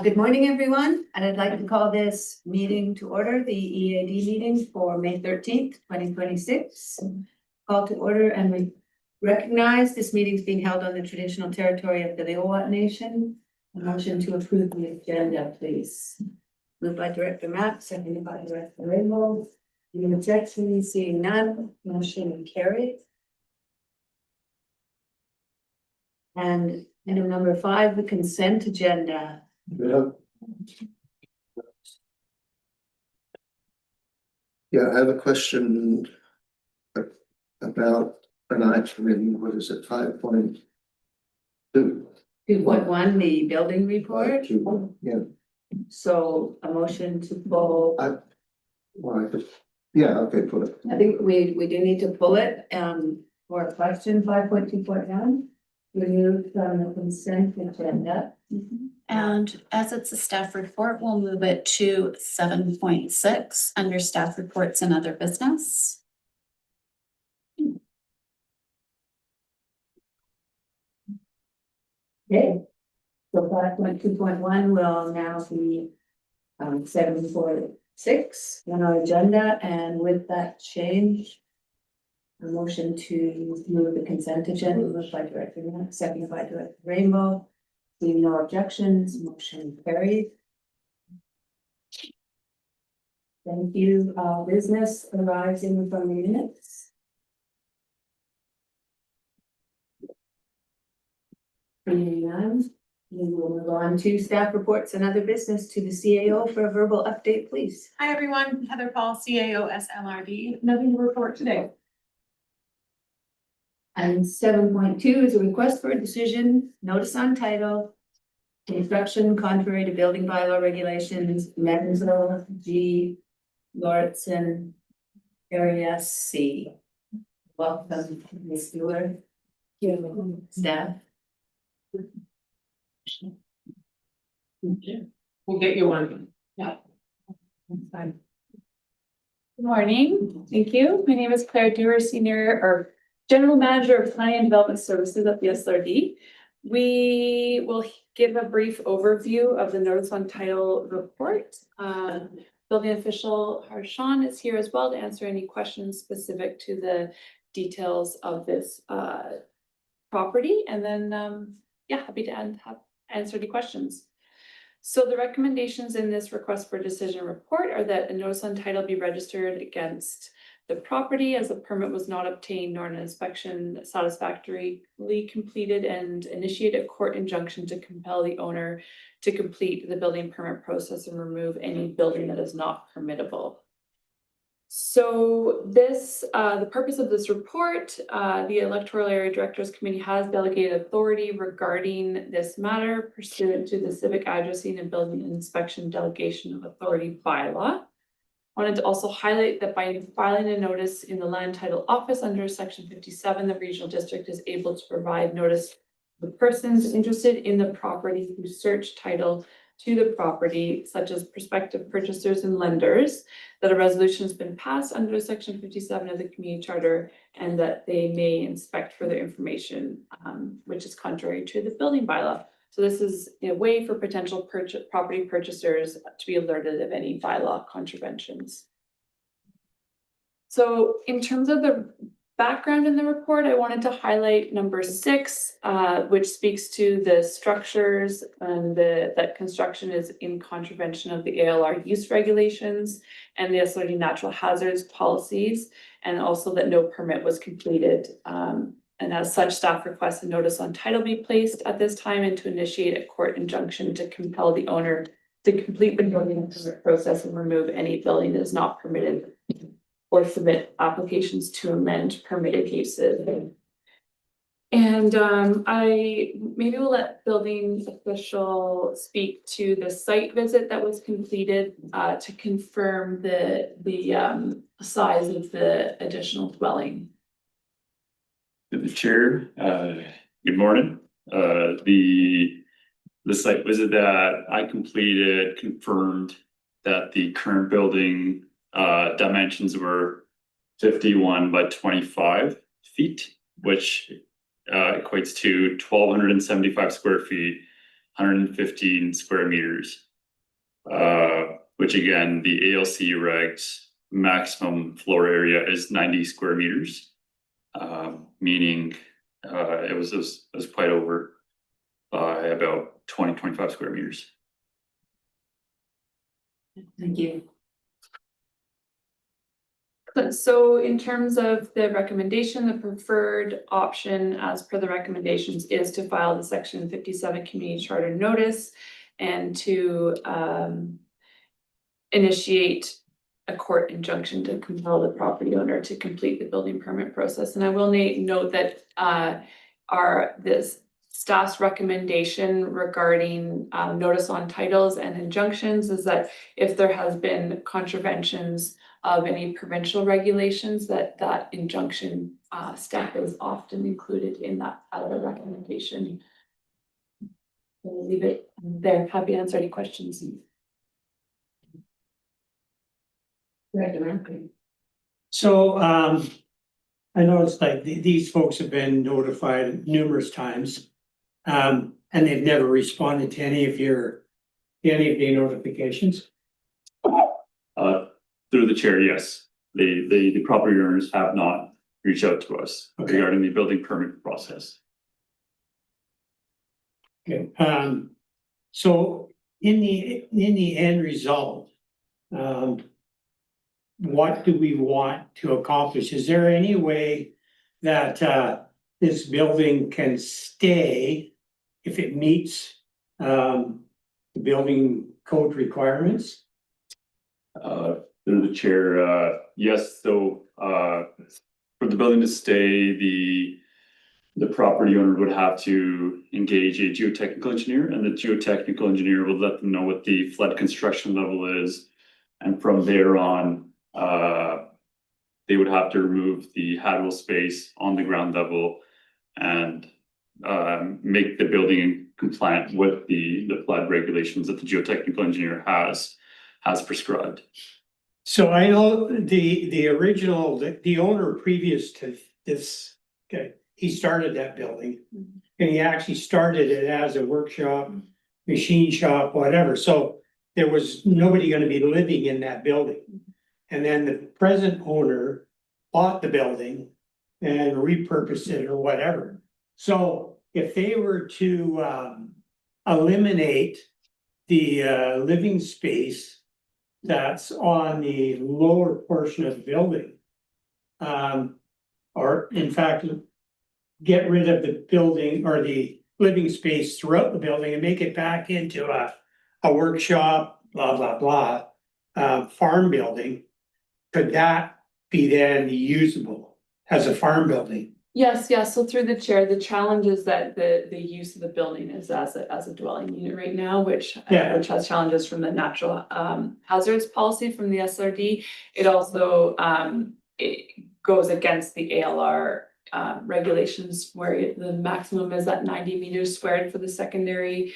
Good morning, everyone, and I'd like to call this meeting to order, the EAD meeting for May 13th, 2026. Call to order, and we recognize this meeting is being held on the traditional territory of the Lillooet Nation. A motion to approve the agenda, please. Moved by Director Matt, seconded by Director Rainbow. Any objections? Seeing none, motion carried. And item number 5, the consent agenda. Yeah, I have a question about an item in, what is it, 5.2? 2.1, the building report. Yeah, So a motion to pull. yeah, okay, put it. I think we do need to pull it for a question 5.2.1. Removed from the consent agenda. And as it's a staff report, we'll move it to 7.6 under staff reports and other business. Okay. So 5.2.1 will now be 7.6 on our agenda, and with that change, a motion to move the consent agenda, moved by Director Matt, seconded by Director Rainbow. Seeing no objections, motion carried. Thank you. Business arising from the minutes. Seeing none, we will move on to staff reports and other business to the CAO for a verbal update, please. Hi, everyone. Heather Paul, CAO SLRD. Nothing to report today. And 7.2 is a request for a decision, notice on title, construction contrary to building bylaw regulations, Metzl G. Lauritsen, Area C. Welcome, Ms. Mueller. Staff. We'll get you one. Yeah. That's fine. Good morning. Thank you. My name is Claire Dewar, General Manager of Planning and Development Services at the SLRD. We will give a brief overview of the notice on title report. Building official Harshan is here as well to answer any questions specific to the details of this property. And then, happy to answer any questions. So the recommendations in this request for decision report are that a notice on title be registered against the property as the permit was not obtained nor an inspection satisfactorily completed, and initiate a court injunction to compel the owner to complete the building permit process and remove any building that is not permittable. So this, the purpose of this report, the Electoral Area Directors Committee has delegated authority regarding this matter pursuant to the Civic Addressing and Building Inspection Delegation of Authority bylaw. Wanted to also highlight that by filing a notice in the Land Title Office under Section 57, the Regional District is able to provide notice to the persons interested in the property who search title to the property, such as prospective purchasers and lenders, that a resolution has been passed under Section 57 of the Community Charter, and that they may inspect further information, which is contrary to the building bylaw. So this is a way for potential property purchasers to be alerted of any bylaw contraventions. So in terms of the background in the report, I wanted to highlight number 6, which speaks to the structures and that construction is in contravention of the ALR use regulations and the SLRD natural hazards policies, and also that no permit was completed. And as such, staff requests a notice on title be placed at this time and to initiate a court injunction to compel the owner to complete the building permit process and remove any building that is not permitted, or submit applications to amend permitted uses. And I maybe will let building official speak to the site visit that was completed to confirm the size of the additional dwelling. To the chair, good morning. The site visit that I completed confirmed that the current building dimensions were 51 by 25 feet, which equates to 1,275 square feet, 115 square meters. Which again, the ALC regs maximum floor area is 90 square meters. Meaning, it was quite over by about 25 square meters. Thank you. So in terms of the recommendation, the preferred option as per the recommendations is to file the section 57 community charter notice and to initiate a court injunction to compel the property owner to complete the building permit process. And I will note that this staff's recommendation regarding notice on titles and injunctions is that if there has been contraventions of any provincial regulations, that injunction step is often included in that other recommendation. We'll leave it there. Happy to answer any questions. So, I noticed like these folks have been notified numerous times. And they've never responded to any of the notifications. Through the chair, yes, the property owners have not reached out to us regarding the building permit process. Okay, so in the end result, what do we want to accomplish? Is there any way that this building can stay if it meets the building code requirements? Through the chair, yes, so for the building to stay, the property owner would have to engage a geotechnical engineer, and the geotechnical engineer will let them know what the flood construction level is. And from there on, they would have to remove the habitable space on the ground level and make the building compliant with the flood regulations that the geotechnical engineer has prescribed. So I know the original, the owner previous to this, okay, he started that building. And he actually started it as a workshop, machine shop, whatever, so there was nobody gonna be living in that building. And then the present owner bought the building and repurposed it or whatever. So if they were to eliminate the living space that's on the lower portion of the building, or in fact, get rid of the building or the living space throughout the building and make it back into a workshop, blah, blah, blah, farm building, could that be then usable as a farm building? Yes, so through the chair, the challenge is that the use of the building is as a dwelling unit right now, which has challenges from the natural hazards policy from the SRD. It also it goes against the ALR regulations where the maximum is at 90 meters squared for the secondary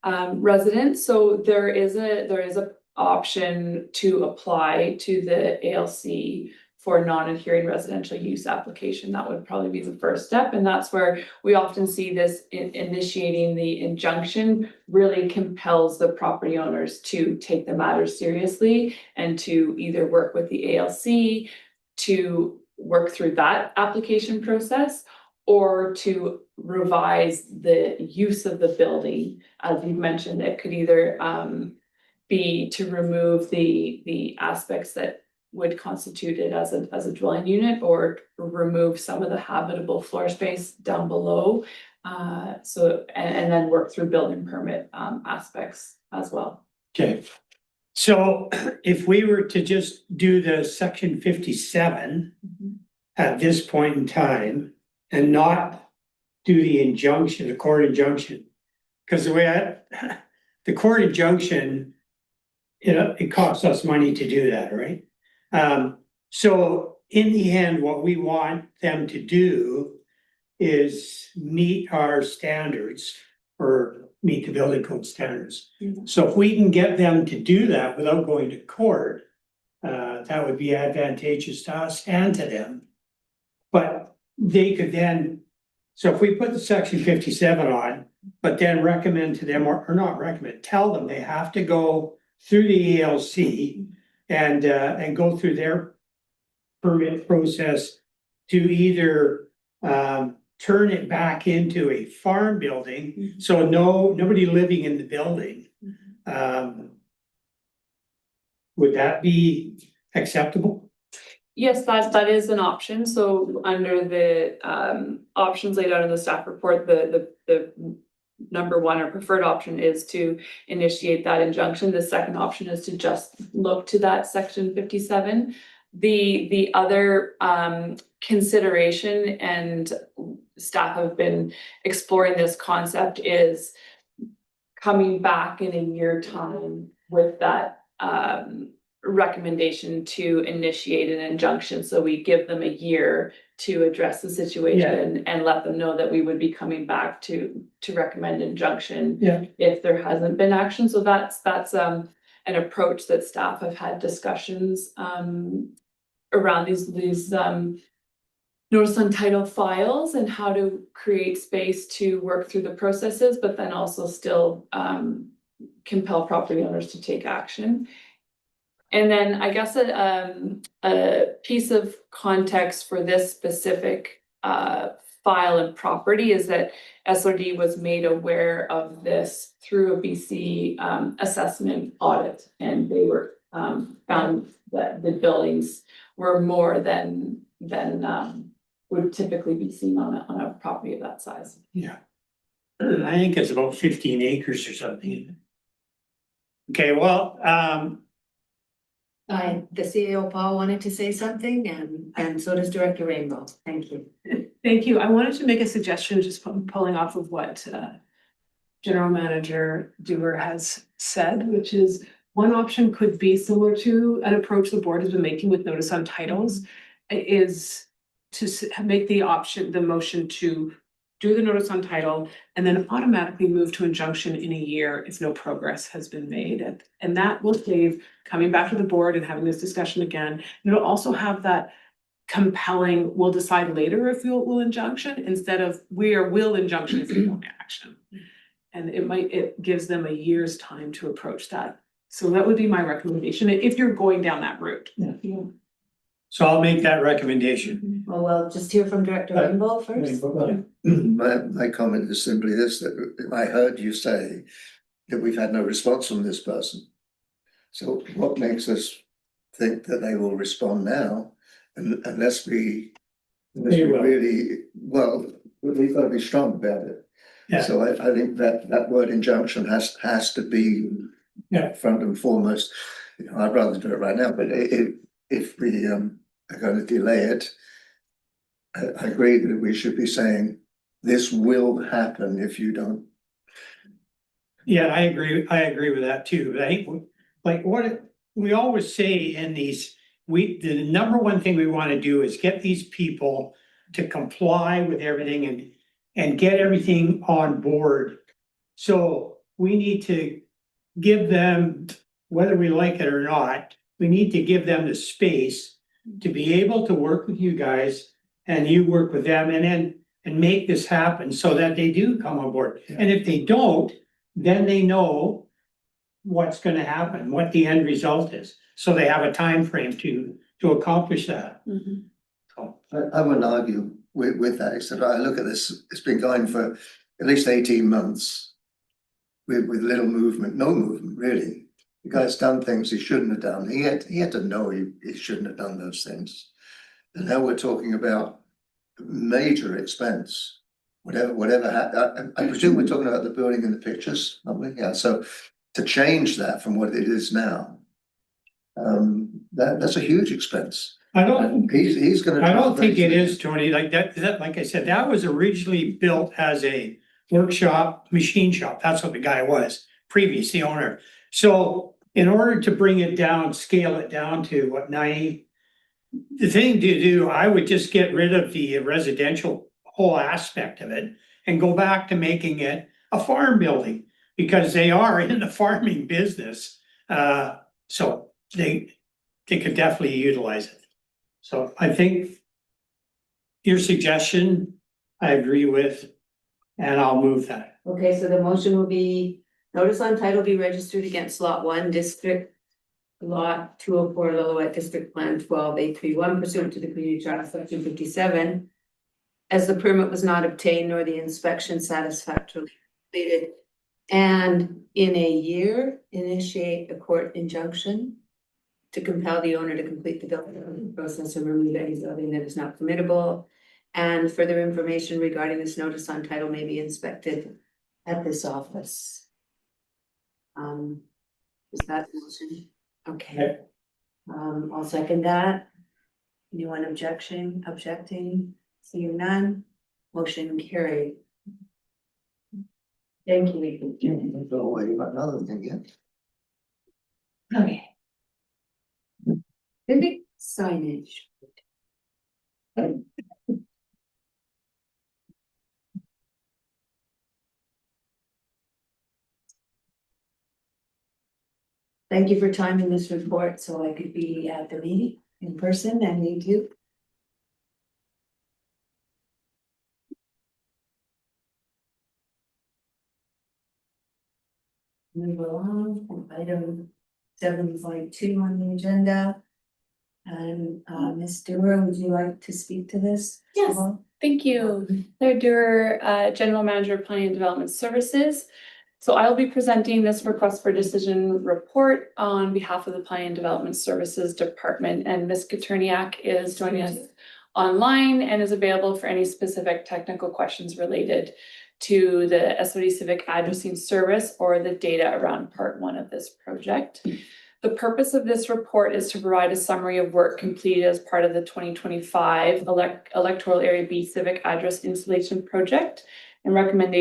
resident. So there is a option to apply to the ALC for non-adhering residential use application. That would probably be the first step. And that's where we often see this initiating the injunction really compels the property owners to take the matter seriously and to either work with the ALC to work through that application process or to revise the use of the building. As you've mentioned, it could either be to remove the aspects that would constitute it as a dwelling unit or remove some of the habitable floor space down below. And then work through building permit aspects as well. Okay, so if we were to just do the section 57 at this point in time and not do the injunction, the court injunction, because the court injunction, it costs us money to do that, right? So in the end, what we want them to do is meet our standards or meet the building code standards. So if we can get them to do that without going to court, that would be advantageous to us and to them. But they could then, so if we put the section 57 on, but then recommend to them, or not recommend, tell them they have to go through the ELC and go through their permit process to either turn it back into a farm building, so nobody living in the building. Would that be acceptable? Yes, that is an option. So under the options laid out in the staff report, the number one or preferred option is to initiate that injunction. The second option is to just look to that section 57. The other consideration, and staff have been exploring this concept, is coming back in a year time with that recommendation to initiate an injunction. So we give them a year to address the situation and let them know that we would be coming back to recommend injunction if there hasn't been action. So that's an approach that staff have had discussions around these notice on title files and how to create space to work through the processes, but then also still compel property owners to take action. And then I guess a piece of context for this specific file and property is that SRD was made aware of this through a BC assessment audit, and they were found that the buildings were more than would typically be seen on a property of that size. Yeah. I think it's about 15 acres or something. Okay, well, The CEO Paul wanted to say something, and so does Director Rainbow. Thank you. Thank you. I wanted to make a suggestion, just pulling off of what General Manager Dewar has said, which is one option could be similar to an approach the board has been making with notice on titles, is to make the motion to do the notice on title and then automatically move to injunction in a year if no progress has been made. And that will save coming back to the board and having this discussion again. And it'll also have that compelling, we'll decide later if we'll injunction, instead of will injunction if we want action. And it gives them a year's time to approach that. So that would be my recommendation if you're going down that route. Yeah. So I'll make that recommendation. Well, we'll just hear from Director Rainbow first. My comment is simply this, that I heard you say that we've had no response from this person. So what makes us think that they will respond now? And unless we really, well, we've got to be strong about it. Yeah. So I think that word injunction has to be front and foremost. You know, I'd rather do it right now, but if we are going to delay it, I agree that we should be saying this will happen if you don't. Yeah, I agree with that too. But I think, like what we always say in these, the number one thing we want to do is get these people to comply with everything and get everything on board. So we need to give them, whether we like it or not, we need to give them the space to be able to work with you guys and you work with them and make this happen so that they do come on board. Yeah. And if they don't, then they know what's going to happen, what the end result is. So they have a time frame to accomplish that. Mhm. So, I wouldn't argue with that, except I look at this, it's been going for at least 18 months with little movement, no movement really. The guy's done things he shouldn't have done. He had to know he shouldn't have done those things. And now we're talking about major expense, whatever happened. I presume we're talking about the building in the pictures, aren't we? Yeah, so to change that from what it is now, that's a huge expense. I don't He's gonna. I don't think it is, Tony, like that, like I said, that was originally built as a workshop, machine shop. That's what the guy was, previous, the owner. So in order to bring it down, scale it down to what, 90? The thing to do, I would just get rid of the residential whole aspect of it and go back to making it a farm building, because they are in the farming business. So they could definitely utilize it. So I think your suggestion, I agree with. and I'll move that. Okay, so the motion will be, notice on title be registered against lot 1, district. Lot 204, Lillooet, District Plan 12-831 pursuant to the Community Charter Section 57. As the permit was not obtained nor the inspection satisfactorily completed. And in a year, initiate a court injunction to compel the owner to complete the building process and remove any building that is not permittable. And further information regarding this notice on title may be inspected at this office. Is that the motion? Okay. I'll second that. Anyone objecting? Seeing none, motion carried. Thank you, Ethan. Go away, you've got another thing, yeah? Okay. Civic signage. Thank you for timing this report so I could be at the meeting in person and you too. Move along, item 7.2 on the agenda. And Ms. Dewar, would you like to speak to this? Yes. Thank you. Claire Dewar, General Manager of Planning and Development Services. So I'll be presenting this request for decision report on behalf of the Planning and Development Services Department, and Ms. Katerniak is joining us online and is available for any specific technical questions related to the SOD Civic Addressing Service or the data around part 1 of this project. The purpose of this report is to provide a summary of work completed as part of the 2025 Electoral Area B Civic Address Installation Project and recommend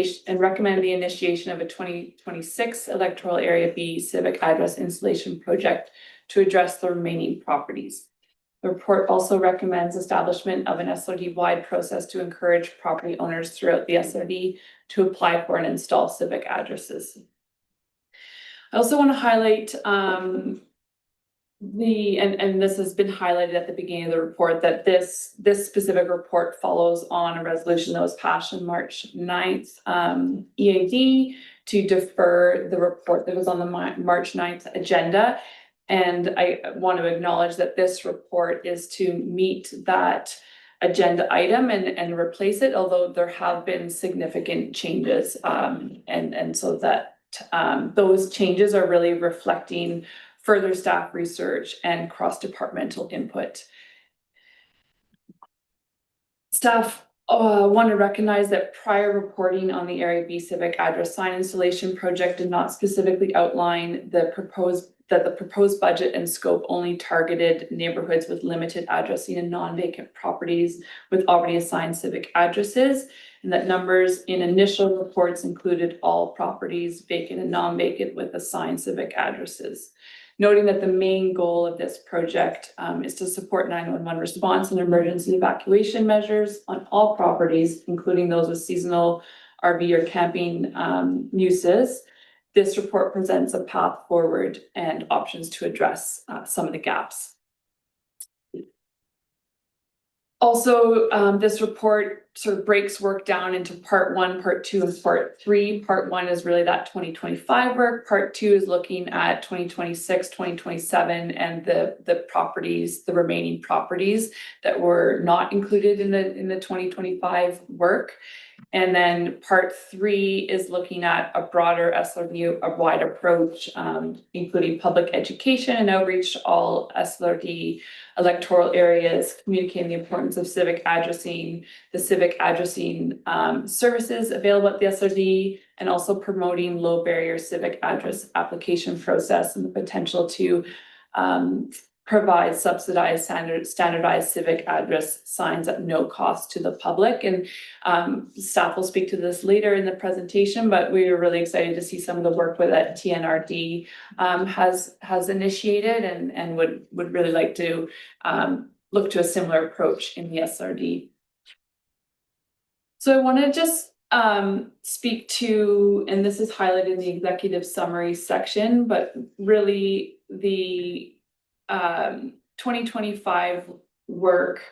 the initiation of a 2026 Electoral Area B Civic Address Installation Project to address the remaining properties. The report also recommends establishment of an SOD-wide process to encourage property owners throughout the SOD to apply for and install civic addresses. I also want to highlight and this has been highlighted at the beginning of the report, that this specific report follows on a resolution that was passed on March 9th EAD to defer the report that was on the March 9th agenda. And I want to acknowledge that this report is to meet that agenda item and replace it, although there have been significant changes. And so that those changes are really reflecting further staff research and cross-departmental input. Staff want to recognize that prior reporting on the Area B Civic Address Sign Installation Project did not specifically outline the proposed budget and scope only targeted neighborhoods with limited addressing and non-vacant properties with already assigned civic addresses, and that numbers in initial reports included all properties, vacant and non-vacant, with assigned civic addresses. Noting that the main goal of this project is to support 911 response and emergency evacuation measures on all properties, including those with seasonal RV or camping uses. This report presents a path forward and options to address some of the gaps. Also, this report sort of breaks work down into part 1, part 2, and part 3. Part 1 is really that 2025 work. Part 2 is looking at 2026, 2027, and the properties, the remaining properties that were not included in the 2025 work. And then part 3 is looking at a broader SLRD, a wide approach, including public education and outreach to all SLRD electoral areas, communicating the importance of civic addressing, the civic addressing services available at the SLRD, and also promoting low barrier civic address application process and the potential to provide subsidized standardized civic address signs at no cost to the public. And staff will speak to this later in the presentation, but we were really excited to see some of the work that TNRD has initiated and would really like to look to a similar approach in the SRD. So I want to just speak to, and this is highlighted in the executive summary section, but really the 2025 work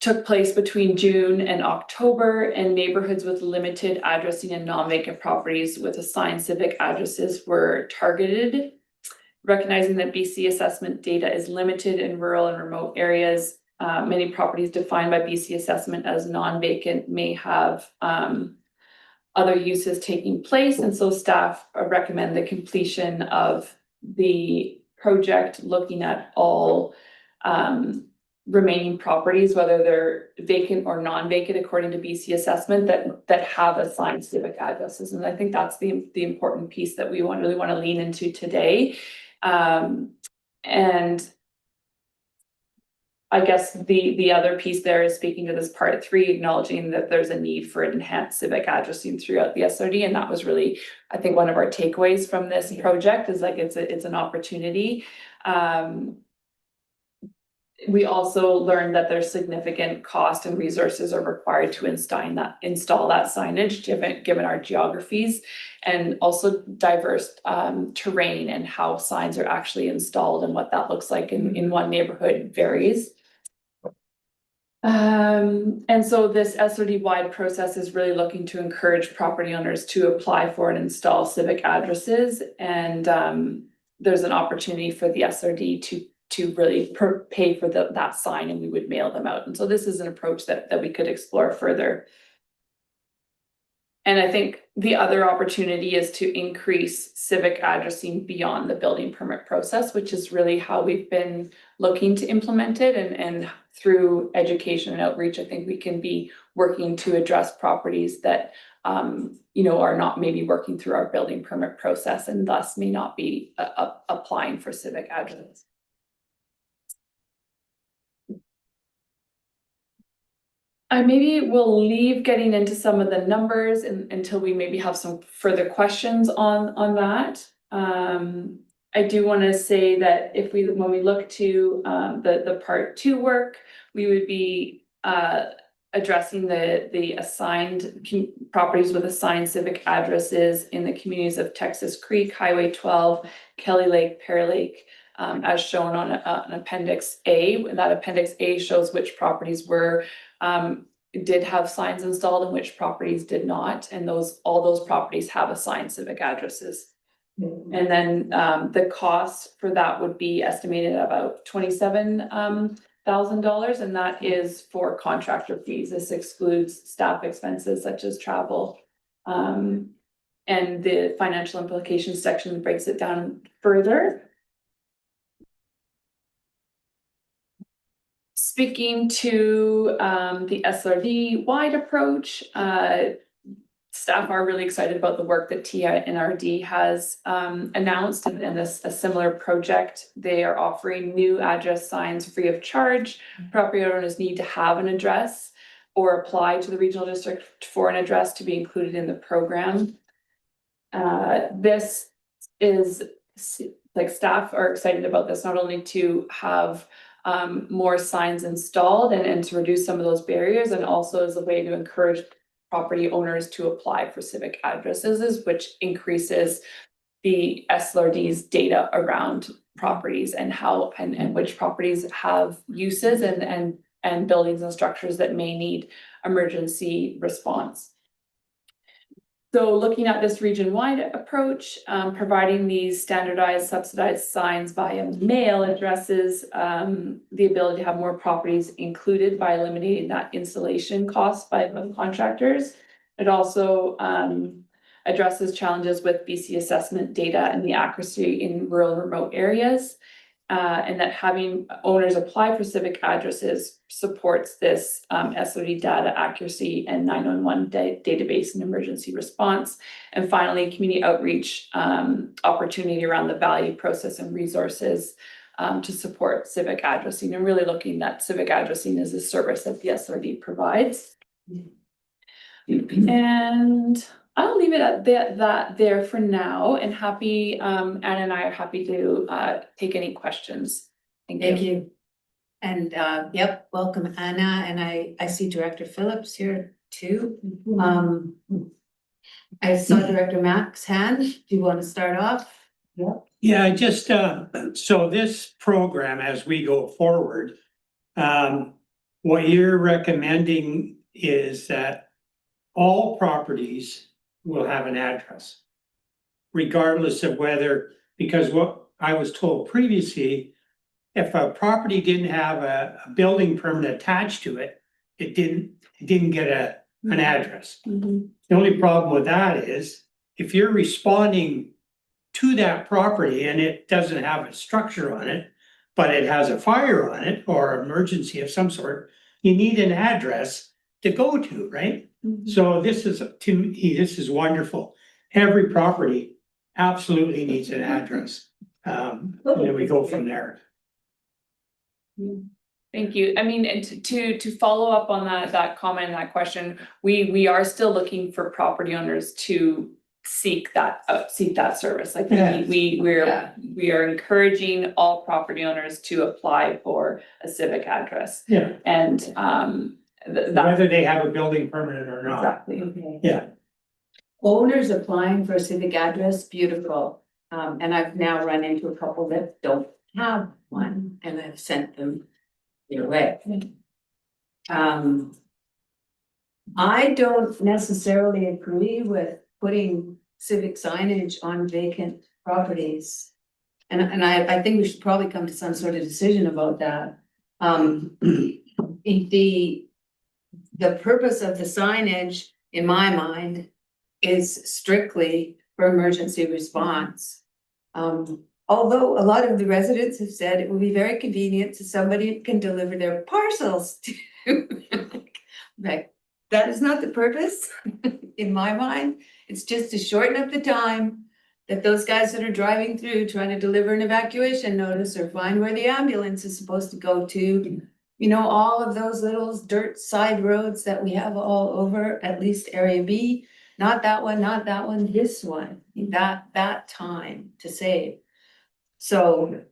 took place between June and October, and neighborhoods with limited addressing and non-vacant properties with assigned civic addresses were targeted. Recognizing that BC assessment data is limited in rural and remote areas, many properties defined by BC assessment as non-vacant may have other uses taking place, and so staff recommend the completion of the project, looking at all remaining properties, whether they're vacant or non-vacant according to BC assessment, that have assigned civic addresses. And I think that's the important piece that we really want to lean into today. And I guess the other piece there is speaking to this part 3, acknowledging that there's a need for enhanced civic addressing throughout the SRD. And that was really, I think, one of our takeaways from this project is like, it's an opportunity. We also learned that there's significant cost and resources are required to install that signage, given our geographies, and also diverse terrain, and how signs are actually installed and what that looks like in one neighborhood varies. And so this SRD-wide process is really looking to encourage property owners to apply for and install civic addresses, and there's an opportunity for the SRD to really pay for that sign, and we would mail them out. And so this is an approach that we could explore further. And I think the other opportunity is to increase civic addressing beyond the building permit process, which is really how we've been looking to implement it. And through education and outreach, I think we can be working to address properties that are not maybe working through our building permit process, and thus may not be applying for civic addresses. I maybe will leave getting into some of the numbers until we maybe have some further questions on that. I do want to say that when we look to the part 2 work, we would be addressing the assigned properties with assigned civic addresses in the communities of Texas Creek, Highway 12, Kelly Lake, Pear Lake, as shown on an Appendix A. That Appendix A shows which properties did have signs installed and which properties did not, and all those properties have assigned civic addresses. And then the cost for that would be estimated at about $27,000, and that is for contractor fees. This excludes staff expenses such as travel. And the financial implications section breaks it down further. Speaking to the SRD wide approach, staff are really excited about the work that TNRD has announced, and a similar project. They are offering new address signs free of charge. Property owners need to have an address or apply to the regional district for an address to be included in the program. This is like, staff are excited about this, not only to have more signs installed and to reduce some of those barriers, and also as a way to encourage property owners to apply for civic addresses, which increases the SLRD's data around properties and how and which properties have uses and buildings and structures that may need emergency response. So looking at this region-wide approach, providing these standardized subsidized signs via mail addresses the ability to have more properties included by eliminating that installation cost by contractors. It also addresses challenges with BC assessment data and the accuracy in rural and remote areas. And that having owners apply for civic addresses supports this SOD data accuracy and 911 database and emergency response. And finally, community outreach opportunity around the value, process, and resources to support civic addressing, and really looking at civic addressing as a service that the SRD provides. And I'll leave it at that there for now, and happy, Anna and I are happy to take any questions. Thank you. And yep, welcome Anna, and I see Director Phillips here too. I saw Director Mack's hand. Do you want to start off? Yeah, so this program, as we go forward, what you're recommending is that all properties will have an address. Regardless of whether, because what I was told previously, if a property didn't have a building permit attached to it, it didn't get an address. Mhm. The only problem with that is, if you're responding to that property and it doesn't have a structure on it, but it has a fire on it or emergency of some sort, you need an address to go to, right? So this is, to me, this is wonderful. Every property absolutely needs an address. And then we go from there. Thank you. I mean, and to follow up on that comment, that question, we are still looking for property owners to seek that service. Like Yes. we are encouraging all property owners to apply for a civic address. Yeah, And that whether they have a building permit or not. exactly. Okay. Yeah, Owners applying for a civic address, beautiful. And I've now run into a couple that don't have one and I've sent them their way. I don't necessarily agree with putting civic signage on vacant properties. And I think we should probably come to some sort of decision about that. The purpose of the signage, in my mind, is strictly for emergency response. Although a lot of the residents have said it will be very convenient to somebody who can deliver their parcels to. Like, that is not the purpose, in my mind. It's just to shorten up the time that those guys that are driving through trying to deliver an evacuation notice or find where the ambulance is supposed to go to. You know, all of those little dirt side roads that we have all over, at least area B, not that one, this one, that time to save. So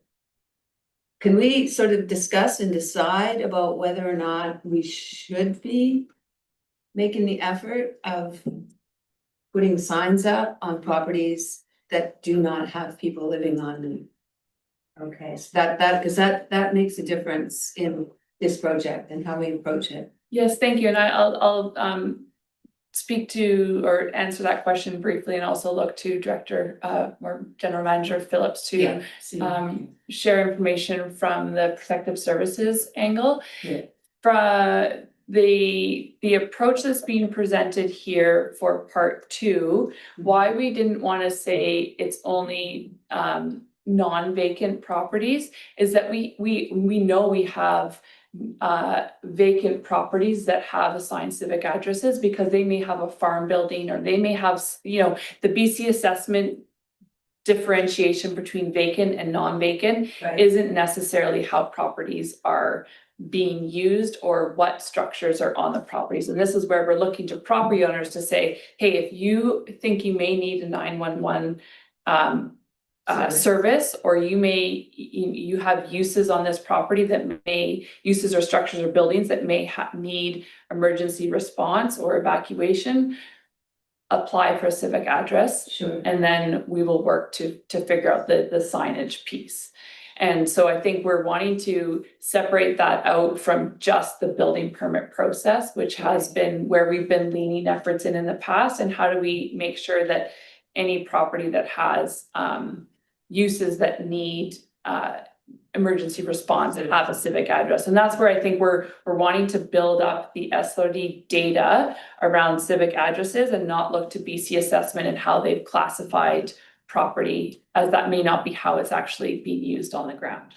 can we sort of discuss and decide about whether or not we should be making the effort of putting signs up on properties that do not have people living on them? Okay, so because that makes a difference in this project and how we approach it. Yes, thank you. And I'll speak to or answer that question briefly and also look to Director or General Manager Phillips to share information from the protective services angle. Yeah. From the approach that's being presented here for part two, why we didn't want to say it's only non-vacant properties is that we know we have vacant properties that have assigned civic addresses because they may have a farm building or they may have, you know, the BC assessment differentiation between vacant and non-vacant isn't necessarily how properties are being used or what structures are on the properties. And this is where we're looking to property owners to say, hey, if you think you may need a 911 service, or you have uses on this property that may, uses or structures or buildings that may need emergency response or evacuation, apply for a civic address. Sure. And then we will work to figure out the signage piece. And so I think we're wanting to separate that out from just the building permit process, which has been where we've been leaning efforts in the past. And how do we make sure that any property that has uses that need emergency response and have a civic address. And that's where I think we're wanting to build up the SLRD data around civic addresses and not look to BC assessment and how they've classified property, as that may not be how it's actually being used on the ground.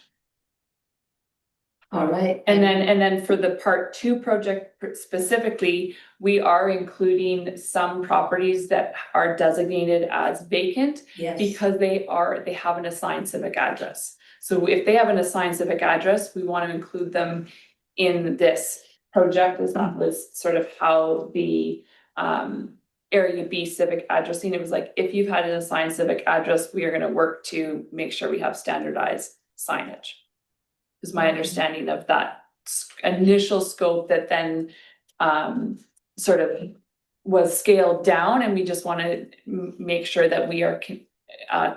All right. And then for the part two project specifically, we are including some properties that are designated as vacant Yes. because they have an assigned civic address. So if they have an assigned civic address, we want to include them in this project. As that was sort of how the area B civic addressing, it was like, if you've had an assigned civic address, we are going to work to make sure we have standardized signage. Is my understanding of that initial scope that then sort of was scaled down, and we just want to make sure that we are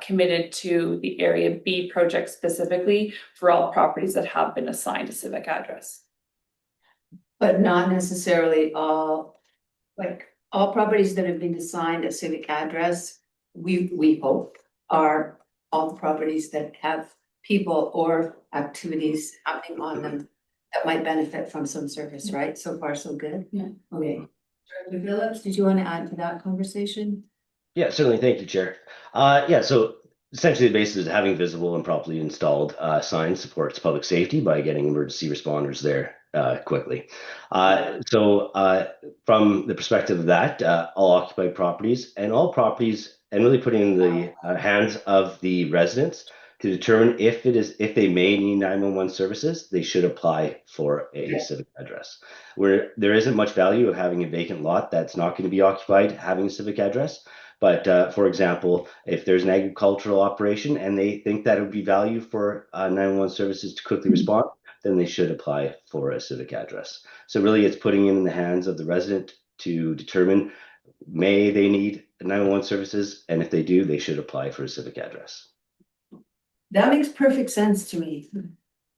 committed to the Area B project specifically for all properties that have been assigned a civic address. But not necessarily all, like, all properties that have been assigned a civic address, we hope are all the properties that have people or activities happening on them that might benefit from some service, right? So far, so good. Yeah. Okay. Director Phillips, did you want to add to that conversation? Yeah, certainly. Thank you, Chair. Yeah, so essentially the basis is having visible and properly installed signs supports public safety by getting emergency responders there quickly. From the perspective of that, all occupied properties and all properties, and really putting in the hands of the residents to determine if they may need 911 services, they should apply for a civic address. Where there isn't much value of having a vacant lot that's not going to be occupied, having a civic address. But for example, if there's an agricultural operation and they think that it would be value for 911 services to quickly respond, then they should apply for a civic address. So really it's putting it in the hands of the resident to determine may they need 911 services, and if they do, they should apply for a civic address. That makes perfect sense to me.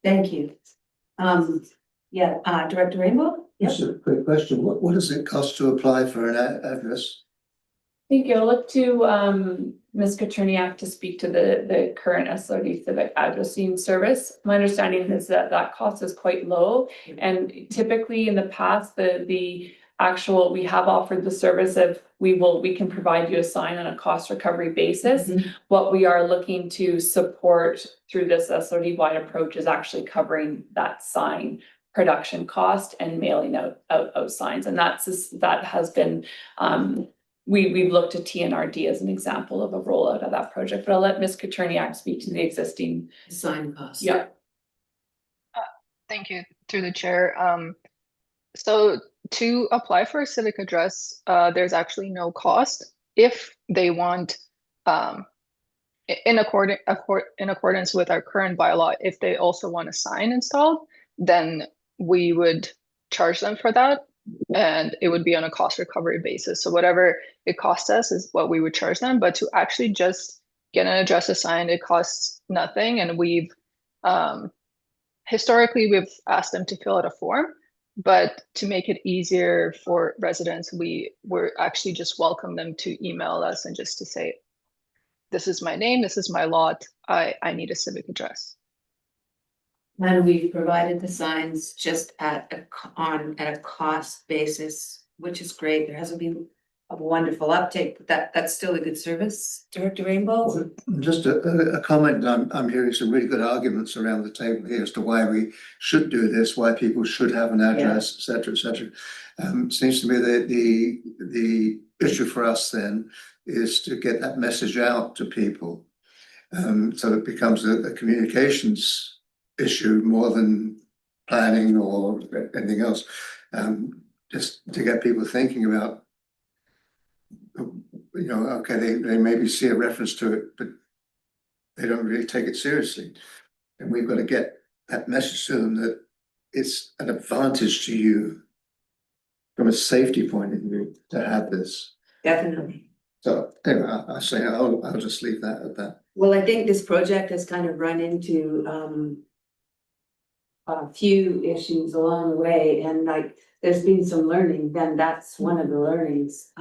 Thank you. Director Rainbow? Just a quick question, what does it cost to apply for an address? Thank you. I'll look to Ms. Katerniak to speak to the current SLRD civic addressing service. My understanding is that that cost is quite low, and typically in the past, we have offered the service of we can provide you a sign on a cost recovery basis. What we are looking to support through this SLRD wide approach is actually covering that sign production cost and mailing out signs, and that has been we've looked at TNRD as an example of a rollout of that project, but I'll let Ms. Katerniak speak to the existing. Sign cost. Yeah. Thank you, through the chair. So to apply for a civic address, there's actually no cost. If they want, in accordance with our current bylaw, if they also want a sign installed, then we would charge them for that. And it would be on a cost recovery basis. So whatever it costs us is what we would charge them. But to actually just get an address assigned, it costs nothing. And historically, we've asked them to fill out a form. But to make it easier for residents, we're actually just welcome them to email us and just to say, this is my name, this is my lot, I need a civic address. And we've provided the signs just at a cost basis, which is great. There hasn't been a wonderful uptake, but that's still a good service. Director Rainbow? Just a comment, I'm hearing some really good arguments around the table here as to why we should do this, why people should have an address, et cetera. Seems to me that the issue for us then is to get that message out to people. So it becomes a communications issue more than planning or anything else. Just to get people thinking about, okay, they maybe see a reference to it, but they don't really take it seriously. And we've got to get that message to them that it's an advantage to you from a safety point of view to have this. Definitely. So anyway, I say I'll just leave that at that. Well, I think this project has kind of run into a few issues along the way, and like there's been some learning, then that's one of the learnings.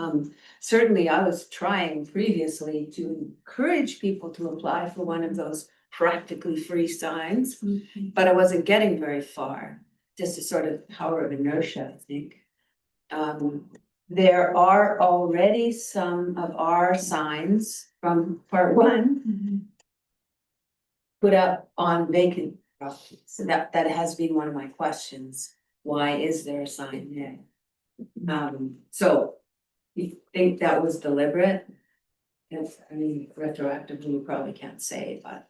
Certainly I was trying previously to encourage people to apply for one of those practically free signs, but I wasn't getting very far, just a sort of power of inertia, I think. There are already some of our signs from part one put up on vacant properties. So that has been one of my questions. Why is there a sign there? So you think that was deliberate? If, I mean, retroactively, you probably can't say, but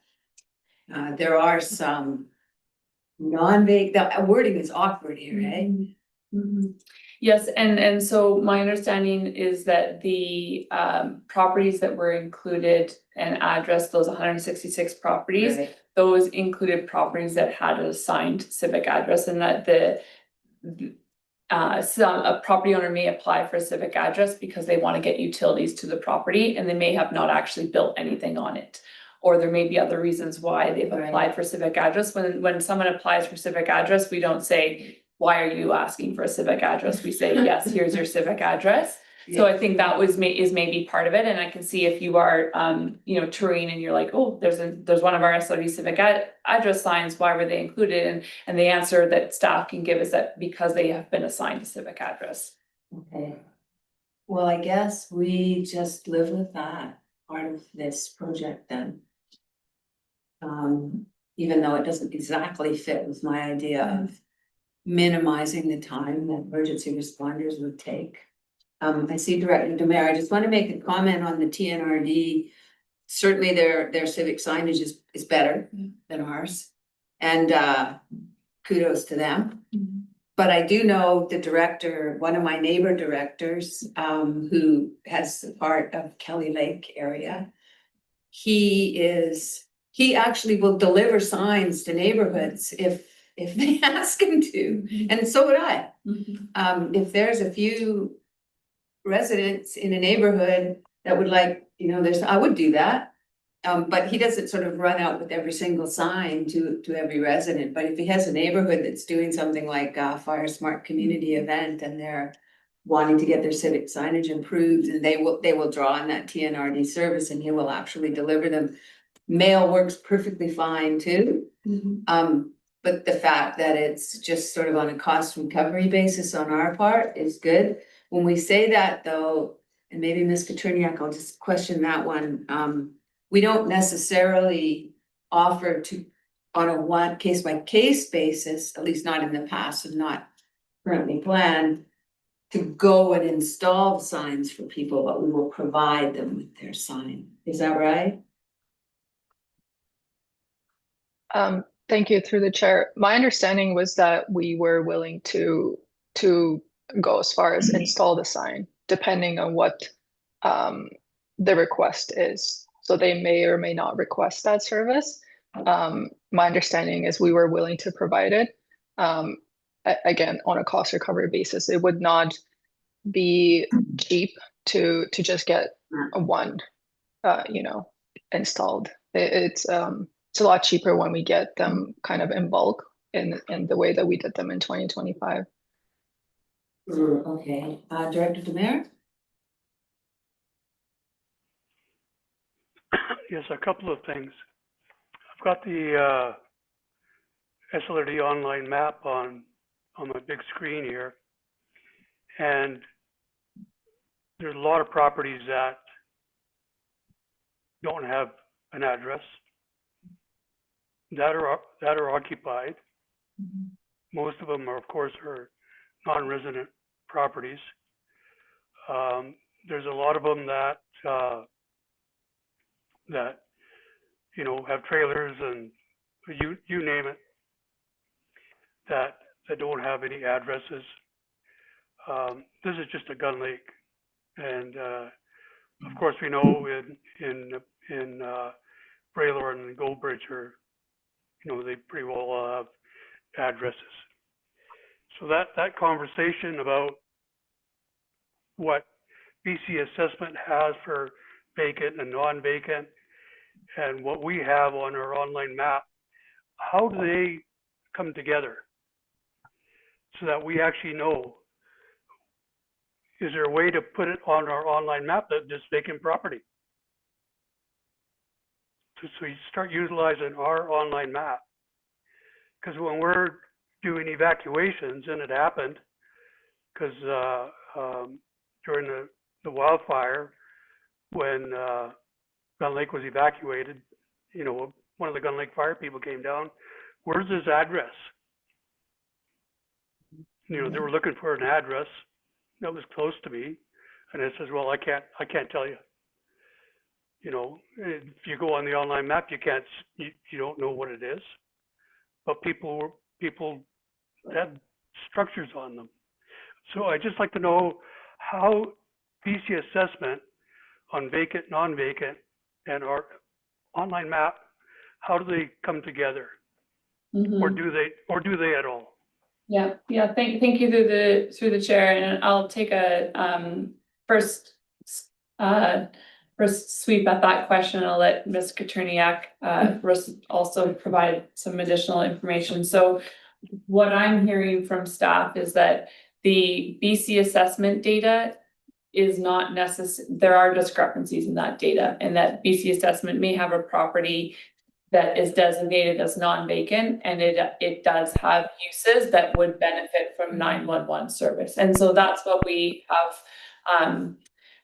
there are some non-vague, the wording is awkward here, eh? Yes, and so my understanding is that the properties that were included and addressed, those 166 properties, Right. those included properties that had a assigned civic address, and that a property owner may apply for a civic address because they want to get utilities to the property and they may have not actually built anything on it. Or there may be other reasons why they've applied for civic address. When someone applies for civic address, we don't say, why are you asking for a civic address? We say, yes, here's your civic address. So I think that is maybe part of it, and I can see if you are, touring and you're like, oh, there's one of our SLD civic address signs, why were they included? And the answer that staff can give is that because they have been assigned a civic address. Okay. Well, I guess we just live with that part of this project then. Even though it doesn't exactly fit with my idea of minimizing the time that emergency responders would take. I see Director Demare, I just want to make a comment on the TNRD. Certainly their civic signage is better than ours. And kudos to them. But I do know the director, one of my neighbor directors, who has the part of Kelly Lake area. He actually will deliver signs to neighborhoods if they ask him to, and so would I. If there's a few residents in a neighborhood that would like, I would do that. But he doesn't sort of run out with every single sign to every resident, but if he has a neighborhood that's doing something like a Fire Smart Community event and they're wanting to get their civic signage improved, and they will draw on that TNRD service and he will actually deliver them. Mail works perfectly fine too. But the fact that it's just sort of on a cost recovery basis on our part is good. When we say that though, and maybe Ms. Katriniak, I'll just question that one. We don't necessarily offer to, on a one case by case basis, at least not in the past and not currently planned, to go and install signs for people, but we will provide them with their sign. Is that right? Thank you, through the chair. My understanding was that we were willing to go as far as install the sign, depending on what the request is. So they may or may not request that service. My understanding is we were willing to provide it. Again, on a cost recovery basis, it would not be cheap to just get one, installed. It's a lot cheaper when we get them kind of in bulk in the way that we did them in 2025. Okay, Director Demare? Yes, a couple of things. I've got the SLRD online map on my big screen here, and there's a lot of properties that don't have an address that are occupied. Most of them are, of course, are non-resident properties. There's a lot of them that have trailers and you name it, that don't have any addresses. This is just a gun lake, and of course we know in Braylor and Goldbridge are, they pretty well all have addresses. So that conversation about what BC assessment has for vacant and non-vacant, and what we have on our online map, how do they come together so that we actually know? Is there a way to put it on our online map that this vacant property? So you start utilizing our online map, because when we're doing evacuations, and it happened because during the wildfire, when Gun Lake was evacuated, one of the Gun Lake fire people came down. Where's his address? They were looking for an address that was close to me, and I says, well, I can't tell you. If you go on the online map, you don't know what it is. But people had structures on them. So I'd just like to know how BC assessment on vacant, non-vacant, and our online map, how do they come together? Or do they at all? Yeah. Thank you through the chair, and I'll take a first sweep at that question, and I'll let Ms. Katriniak also provide some additional information. So what I'm hearing from staff is that the BC assessment data is not there are discrepancies in that data, and that BC assessment may have a property that is designated as non-vacant, and it does have uses that would benefit from 911 service. And so that's what we have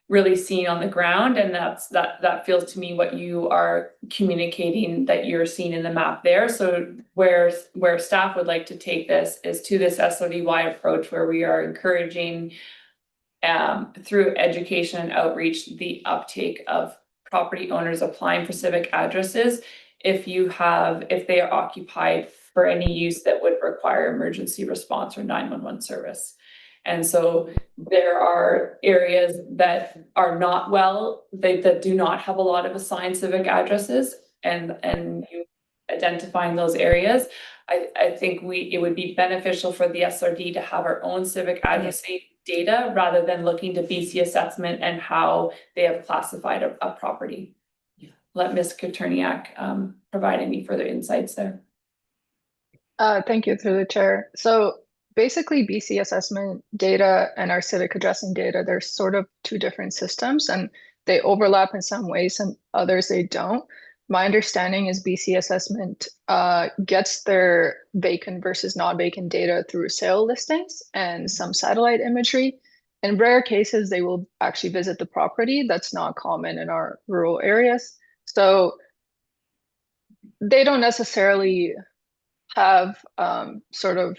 really seen on the ground, and that feels to me what you are communicating that you're seeing in the map there. So where staff would like to take this is to this SODY approach, where we are encouraging through education and outreach the uptake of property owners applying for civic addresses if they are occupied for any use that would require emergency response or 911 service. And so there are areas that are not that do not have a lot of assigned civic addresses, and you identifying those areas. I think it would be beneficial for the SRD to have our own civic address data rather than looking to BC assessment and how they have classified a property. Let Ms. Katerniak provide any further insights there. Thank you, through the chair. So basically BC assessment data and our civic addressing data, they're sort of two different systems, and they overlap in some ways and others they don't. My understanding is BC assessment gets their vacant versus not vacant data through sale listings and some satellite imagery. In rare cases, they will actually visit the property. That's not common in our rural areas. So they don't necessarily have sort of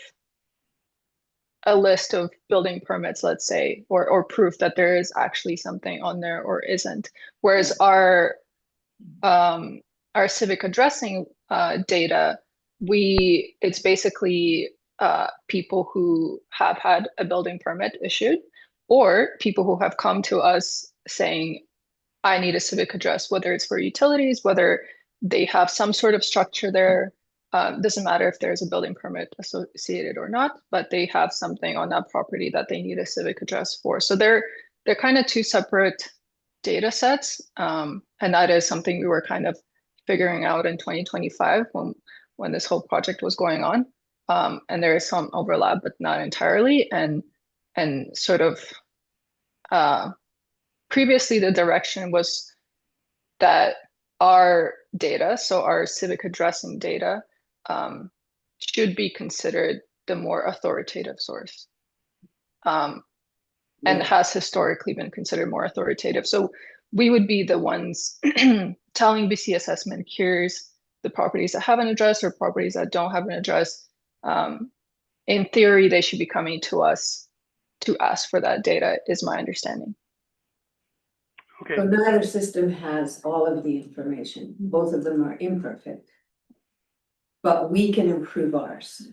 a list of building permits, let's say, or proof that there is actually something on there or isn't. Whereas our civic addressing data, it's basically people who have had a building permit issued, or people who have come to us saying, I need a civic address, whether it's for utilities, whether they have some sort of structure there. Doesn't matter if there's a building permit associated or not, but they have something on that property that they need a civic address for. So they're kind of two separate data sets. And that is something we were kind of figuring out in 2025 when this whole project was going on. And there is some overlap, but not entirely. And sort of previously the direction was that our data, so our civic addressing data, should be considered the more authoritative source, and has historically been considered more authoritative. So we would be the ones telling BC assessment, here's the properties that have an address or properties that don't have an address. In theory, they should be coming to us to ask for that data, is my understanding. Okay, So neither system has all of the information. Both of them are imperfect. But we can improve ours.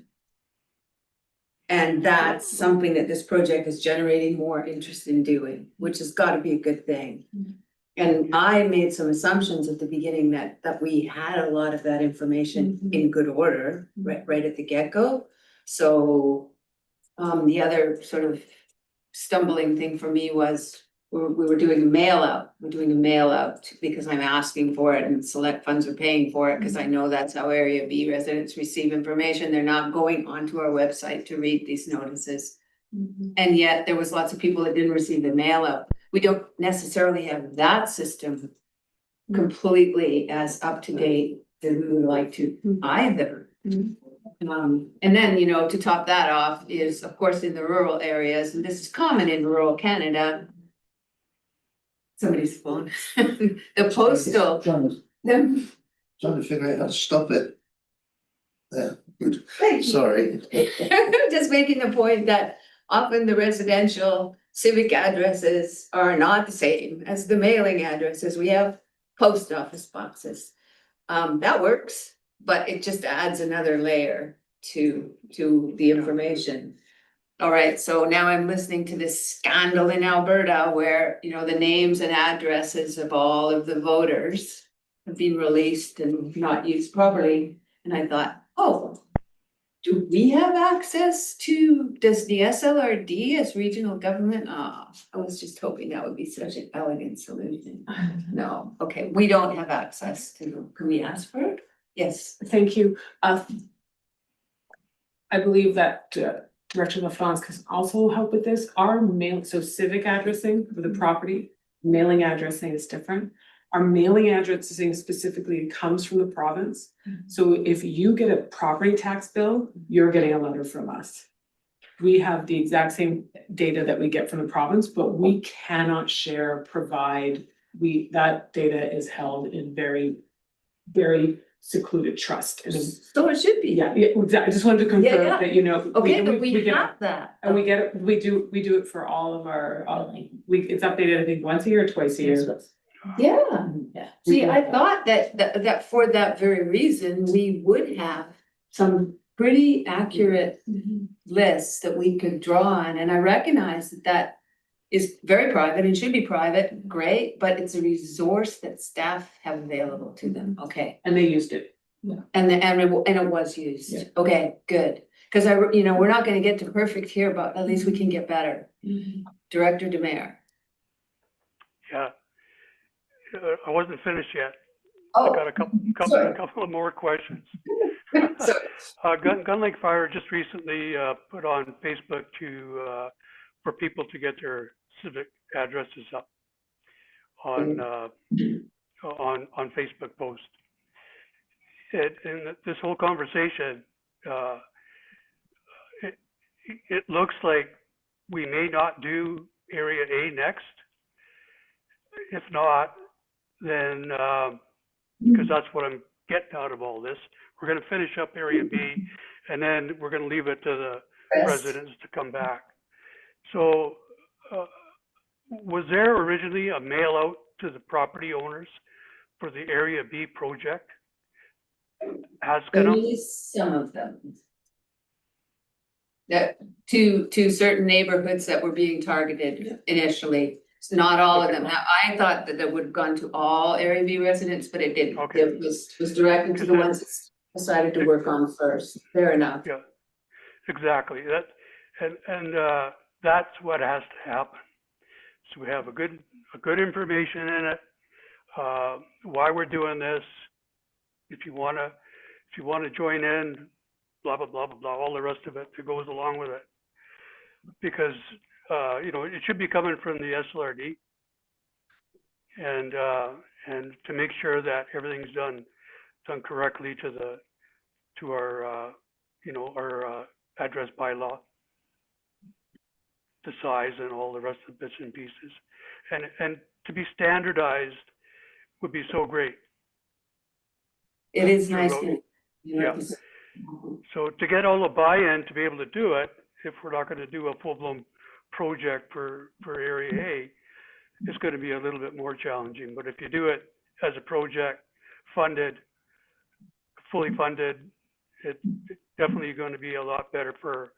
And that's something that this project is generating more interest in doing, which has got to be a good thing. And I made some assumptions at the beginning that we had a lot of that information in good order, right at the get-go. So the other sort of stumbling thing for me was we were doing a mail out. We're doing a mail out because I'm asking for it and select funds are paying for it, because I know that's how Area B residents receive information. They're not going onto our website to read these notices. And yet there was lots of people that didn't receive the mail out. We don't necessarily have that system completely as up to date as we would like to either. And then, to top that off is, of course, in the rural areas, and this is common in rural Canada. Somebody's phone, the postal. Trying to figure out how to stop it. Yeah, good. Thank you. Sorry. Just making the point that often the residential civic addresses are not the same as the mailing addresses. We have post office boxes. That works, but it just adds another layer to the information. All right, so now I'm listening to this scandal in Alberta where, the names and addresses of all of the voters have been released and not used properly. And I thought, do we have access does the SLRD as regional government? I was just hoping that would be such an elegant solution. No, okay, we don't have access to, can we ask for it? Yes. Thank you. I believe that Director LaFrance can also help with this. Our mail, so civic addressing for the property, mailing addressing is different. Our mailing addressing specifically comes from the province. So if you get a property tax bill, you're getting a letter from us. We have the exact same data that we get from the province, but we cannot share, provide. That data is held in very, very secluded trust. And So it should be. yeah, exactly. I just wanted to confirm Yeah. that, you know. Okay, but we get- have that. And we get it, we do it for all of our, it's updated, I think, once a year or twice a year. Yeah. Yeah. See, I thought that for that very reason, we would have some pretty accurate lists that we could draw on, and I recognize that is very private and should be private, great, but it's a resource that staff have available to them, okay? And they used it. And it was used, Yeah. okay, good, cause we're not gonna get to perfect here, but at least we can get better. Director Demare. Yeah. I wasn't finished yet. Oh, I got a sorry. couple of more questions. Sorry. Gun Lake Fire just recently put on Facebook for people to get their civic addresses up on Facebook post. In this whole conversation, it looks like we may not do Area A next. If not, then because that's what I'm getting out of all this, we're going to finish up Area B, and then we're going to leave it to the residents to come back. So, was there originally a mail out to the property owners for the Area B project? Only some of them. That to certain neighborhoods that were being targeted initially, it's not all of them. Now, I thought that would have gone to all Area B residents, but it didn't. Okay. It was directed to the ones that decided to work on first. Fair enough. Yeah, exactly. That's what has to happen. So we have a good information in it. Why we're doing this. If you wanna join in, blah blah blah blah blah, all the rest of it that goes along with it. Because it should be coming from the SLRD, and to make sure that everything's done correctly to our address bylaw, the size and all the rest of the bits and pieces, and to be standardized would be so great. It is Sure, nice. Rosie. Yeah. So to get all the buy-in to be able to do it, if we're not going to do a full-blown project for Area A, it's going to be a little bit more challenging. But if you do it as a project, fully funded, it's definitely going to be a lot better for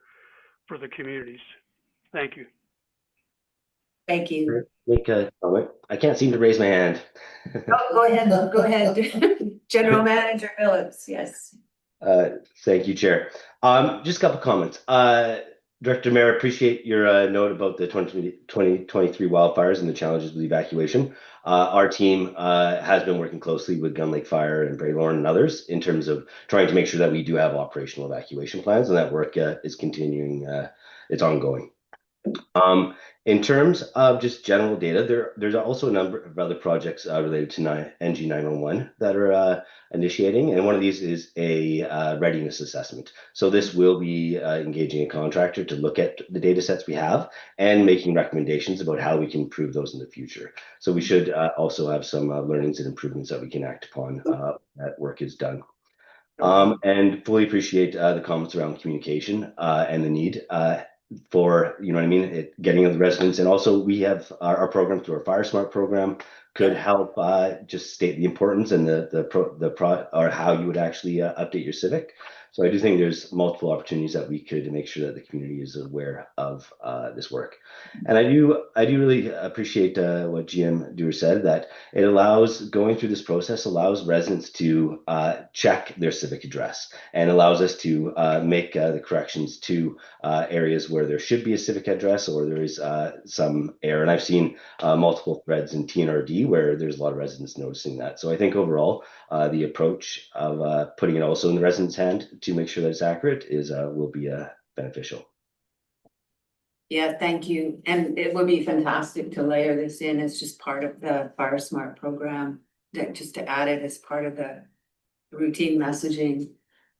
the communities. Thank you. Thank you. Make a comment. I can't seem to raise my hand. Go ahead. General Manager Phillips, yes. Thank you, Chair. Just a couple comments. Director Mayor, appreciate your note about the 2023 wildfires and the challenges with evacuation. Our team has been working closely with Gun Lake Fire and Braylorn and others in terms of trying to make sure that we do have operational evacuation plans, and that work is continuing. It's ongoing. In terms of just general data, there's also a number of other projects related to NG 911 that are initiating, and one of these is a readiness assessment. So this will be engaging a contractor to look at the data sets we have and making recommendations about how we can improve those in the future. So we should also have some learnings and improvements that we can act upon that work is done. And fully appreciate the comments around communication and the need for, getting the residents. And also we have our program through our Fire Smart program could help just state the importance and or how you would actually update your civic. So I do think there's multiple opportunities that we could make sure that the community is aware of this work. And I do really appreciate what GM Dewar said, that it going through this process allows residents to check their civic address and allows us to make the corrections to areas where there should be a civic address or there is some error. And I've seen multiple threads in TNRD where there's a lot of residents noticing that. So I think overall, the approach of putting it also in the resident's hand to make sure that it's accurate is will be beneficial. Yeah, thank you. And it would be fantastic to layer this in as just part of the Fire Smart program, that just to add it as part of the routine messaging.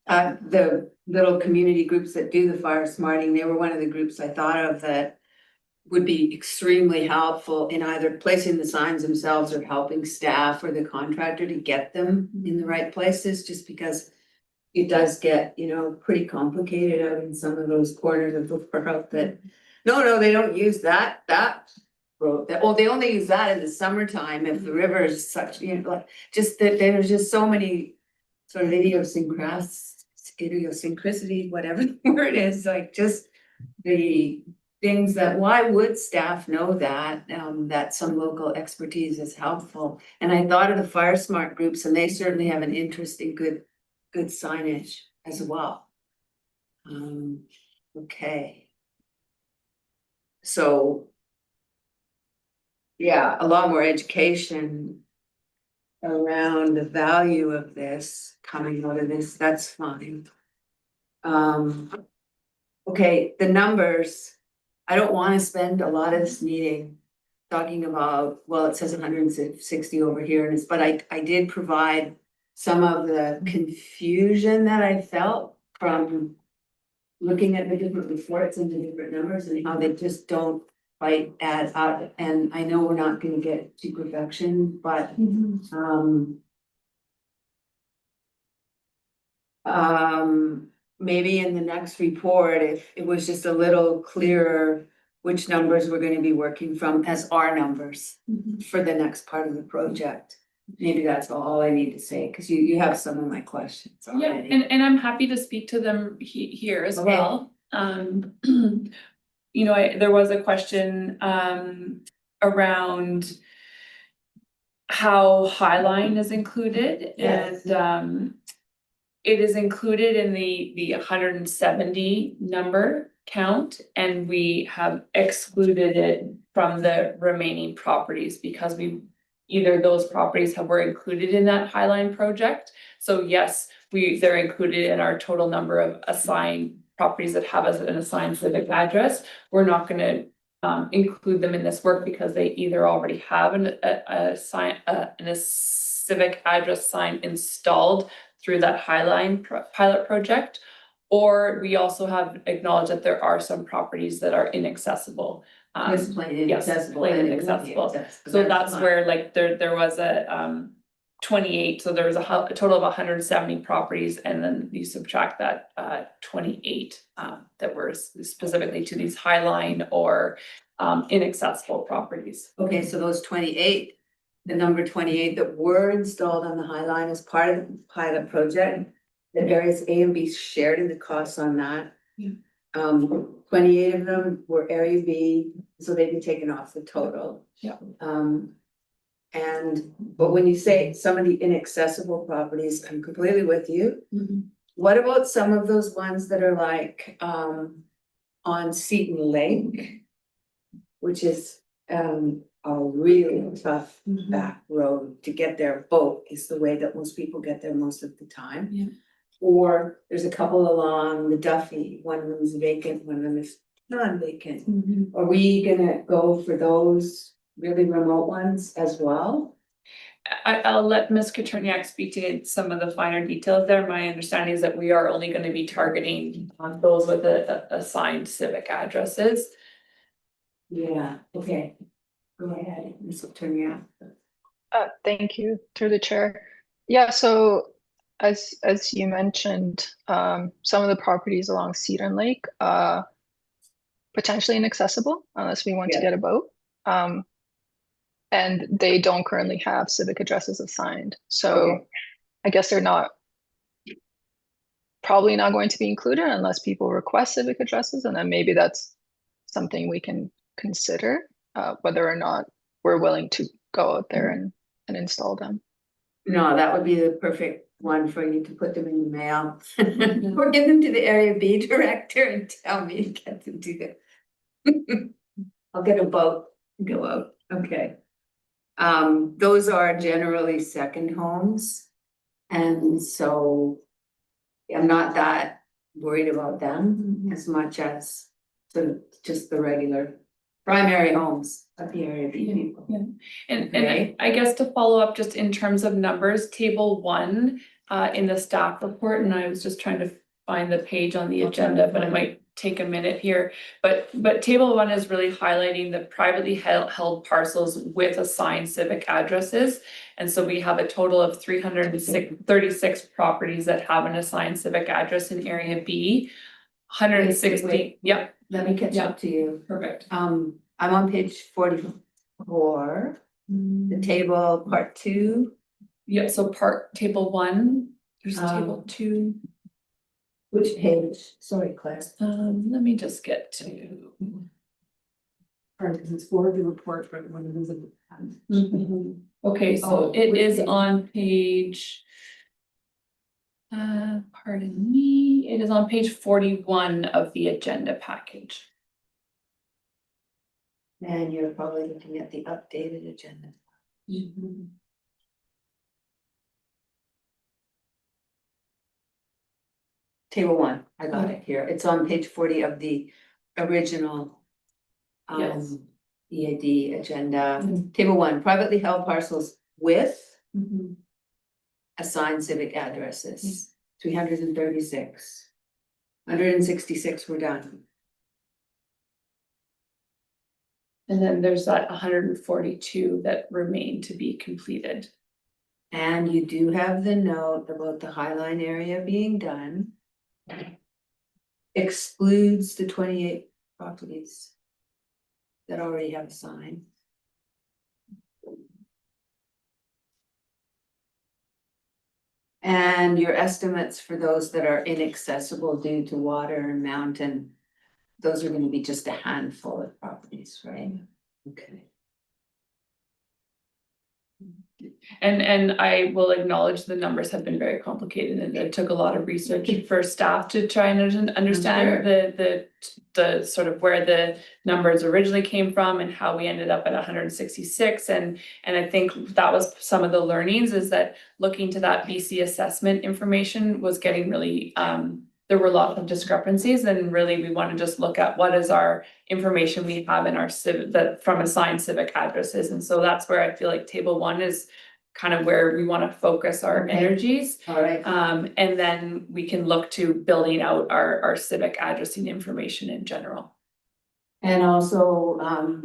The little community groups that do the fire smarting, they were one of the groups I thought of that would be extremely helpful in either placing the signs themselves or helping staff or the contractor to get them in the right places, just because it does get, you know, pretty complicated out in some of those corners of the world that, no, they don't use that road, they only use that in the summertime if the river is such, you know, like, just that there's just so many sort of idiosyncrasy, whatever the word is, like just the things that, why would staff know that, that some local expertise is helpful? And I thought of the Fire Smart groups, and they certainly have an interesting, good signage as well. Okay. So, yeah, a lot more education around the value of this coming out of this, that's fine. Okay, the numbers, I don't want to spend a lot of this meeting talking about, well, it says 160 over here, and it's, but I did provide some of the confusion that I felt from looking at the different reports and the different numbers and how they just don't quite add up. And I know we're not going to get to perfection, but maybe in the next report, if it was just a little clearer which numbers we're going to be working from as our numbers for the next part of the project. Maybe that's all I need to say, because you have some of my questions already. Yeah, and I'm happy to speak to them here as Okay. well. You know, there was a question around how Highline is included. Yes. And it is included in the 170 number count, and we have excluded it from the remaining properties because either those properties were included in that Highline project. So yes, they're included in our total number of assigned properties that have an assigned civic address. We're not gonna include them in this work because they either already have a civic address sign installed through that Highline pilot project, or we also have acknowledged that there are some properties that are inaccessible. Just plain yes, inaccessible. plain and it would be inaccessible. accessible. So that's fine. where like there was a 28, so there was a total of 170 properties, and then you subtract that 28 that were specifically to these Highline or inaccessible properties. Okay, so those 28, the number 28 that were installed on the Highline as part of the pilot project, the areas A and B shared in the costs on that. Yeah. 28 of them were area B, so they'd be taken off the total. Yeah. But when you say some of the inaccessible properties, I'm completely with you. What about some of those ones that are like on Seton Lake, which is a really tough back road to get there? Boat is the way that most people get there most of the time. Yeah. Or there's a couple along the Duffy, one of them is vacant, one of them is non-vacant. Are we gonna go for those really remote ones as well? I'll let Ms. Katerniak speak to some of the finer details there. My understanding is that we are only going to be targeting those with assigned civic addresses. Yeah, okay. Go ahead, Ms. Katerniak. Thank you, through the chair. Yeah, so as you mentioned, some of the properties along Cedar Lake, potentially inaccessible unless we want to get a boat. And they don't currently have civic addresses assigned. So I guess they're probably not going to be included unless people request civic addresses. And then maybe that's something we can consider, whether or not we're willing to go out there and install them. No, that would be the perfect one for you to put them in the mail. Or give them to the area B director and tell me to get them to it. I'll get a boat and go out, okay. Those are generally second homes. And so I'm not that worried about them as much as sort of just the regular primary homes of the area B people. Yeah. And Okay. I guess to follow up just in terms of numbers, table 1 in the staff report, and I was just trying to find the page on the agenda, but it might take a minute here. But table 1 is really highlighting the privately held parcels with assigned civic addresses. And so we have a total of 336 properties that have an assigned civic address in area B. 160, Wait. yep, Let me catch up to you. perfect. I'm on page 44, the table part 2. Yeah, so table 1, there's Um, table 2. Which page? Sorry, Claire. Let me just get to. Or because it's for the report, but when it is Okay, so Oh, it which is page? on page. Pardon me, it is on page 41 of the agenda package. And you're probably looking at the updated agenda. Table 1, I got it here. It's on page 40 of the original Yes. EAD agenda. Table 1, privately held parcels with assigned civic addresses, 336. 166 were done. And then there's that 142 that remain to be completed. And you do have the note about the Highline area being done. Excludes the 28 properties that already have a sign. And your estimates for those that are inaccessible due to water and mountain, those are gonna be just a handful of properties, right? Okay. And I will acknowledge the numbers have been very complicated and it took a lot of research for staff to try and understand the sort of where the numbers originally came from and how we ended up at 166. And I think that was some of the learnings, is that looking to that BC assessment information was getting really, there were a lot of discrepancies, and really we want to just look at what is our information we have in our from assigned civic addresses. And so that's where I feel like table 1 is kind of where we want to focus our Okay. energies. All right. And then we can look to building out our civic addressing information in general. And also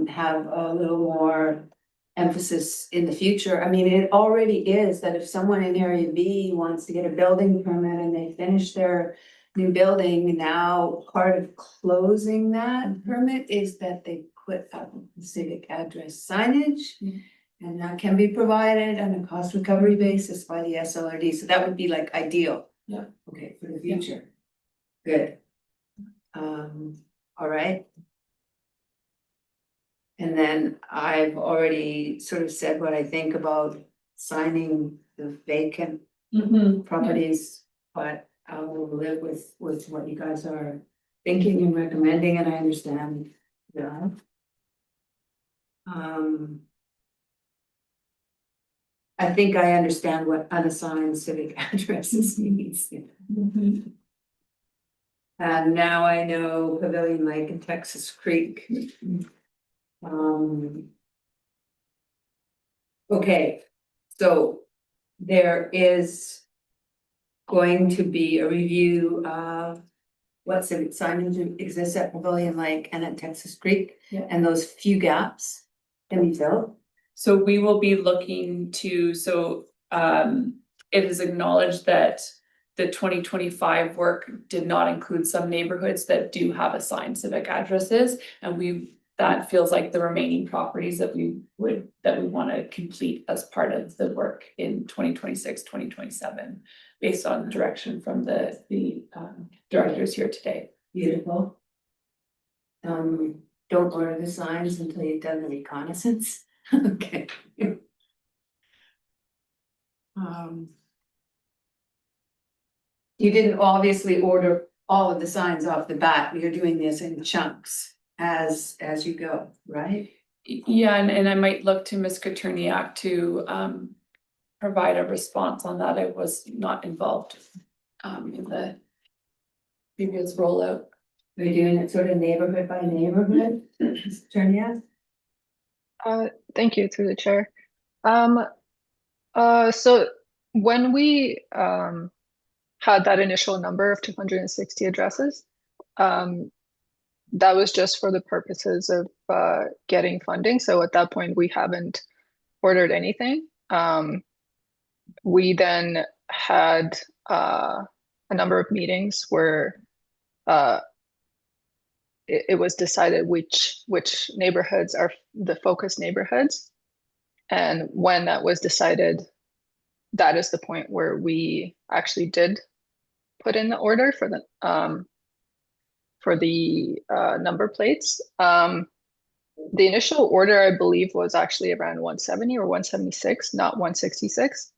have a little more emphasis in the future. I mean, it already is that if someone in area B wants to get a building permit and they finish their new building, now part of closing that permit is that they put up civic address signage. And that can be provided on a cost recovery basis by the SLRD, so that would be like ideal. Yeah. Okay, for the future. Good. All right. And then I've already sort of said what I think about signing the vacant properties, but I will live with what you guys are thinking and recommending, and I understand that. I think I understand what unassigned civic addresses means. And now I know Pavilion Lake and Texas Creek. Okay, so there is going to be a review of what civic signage exists at Pavilion Lake and at Texas Creek. Yeah. And those few gaps can be filled. So we will be looking to, it is acknowledged that the 2025 work did not include some neighborhoods that do have assigned civic addresses. And that feels like the remaining properties that we want to complete as part of the work in 2026, 2027, based on direction from the directors here today. Beautiful. Don't order the signs until you've done the reconnaissance. Okay. You didn't obviously order all of the signs off the bat. You're doing this in chunks as you go, right? Yeah, and I might look to Ms. Katerniak to provide a response on that. I was not involved in the previous rollout. We're doing it sort of neighborhood by neighborhood, turn out. Thank you through the chair. So when we had that initial number of 260 addresses, that was just for the purposes of getting funding. So at that point, we haven't ordered anything. We then had a number of meetings where it was decided which neighborhoods are the focus neighborhoods. And when that was decided, that is the point where we actually did put in the order for the number plates. The initial order, I believe, was actually around 170 or 176, not 166.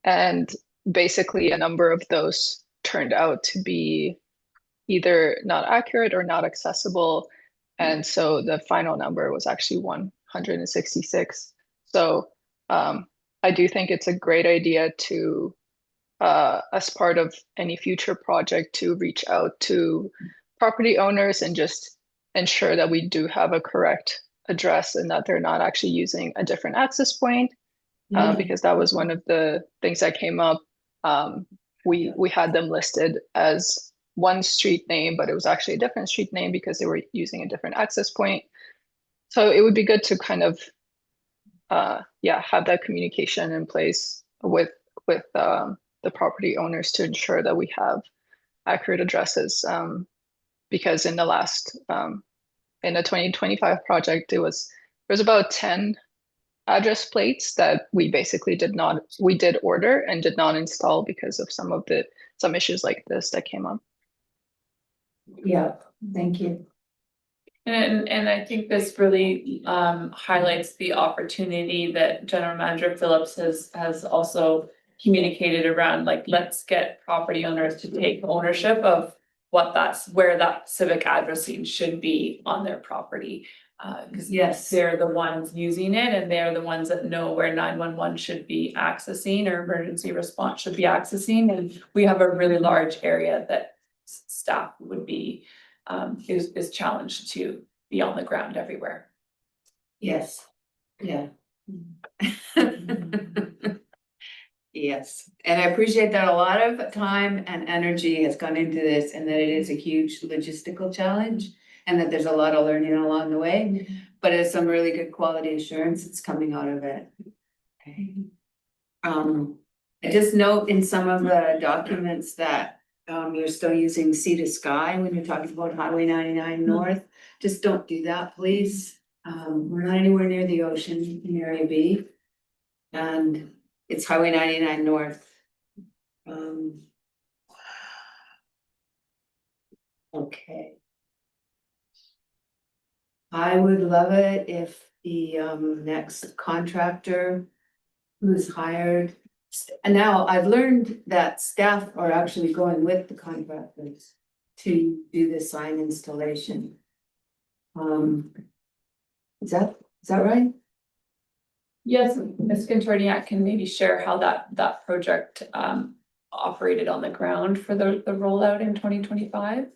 And basically a number of those turned out to be either not accurate or not accessible. And so the final number was actually 166. So I do think it's a great idea to, as part of any future project, to reach out to property owners and just ensure that we do have a correct address and that they're not actually using a different access point. Because that was one of the things that came up. We had them listed as one street name, but it was actually a different street name because they were using a different access point. So it would be good to kind of, have that communication in place with the property owners to ensure that we have accurate addresses. Because in the last, in the 2025 project, there's about 10 address plates that we basically did order and did not install because of some issues like this that came up. Yeah, thank you. And I think this really highlights the opportunity that General Manager Phillips has also communicated around, like, let's get property owners to take ownership of where that civic addressing should be on their property. Because yes, they're the ones using it and they're the ones that know where 911 should be accessing or emergency response should be accessing. And we have a really large area that staff would be is challenged to be on the ground everywhere. Yes, yeah. Yes, and I appreciate that a lot of time and energy has gone into this and that it is a huge logistical challenge and that there's a lot of learning along the way, but it's some really good quality assurance that's coming out of it. Okay. I just note in some of the documents that you're still using sea to sky when you're talking about Highway 99 North. Just don't do that, please. We're not anywhere near the ocean in Area B. And it's Highway 99 North. Okay. I would love it if the next contractor who's hired, and now I've learned that staff are actually going with the contractors to do the sign installation. Is that right? Yes, Ms. Contorniak can maybe share how that project operated on the ground for the rollout in 2025.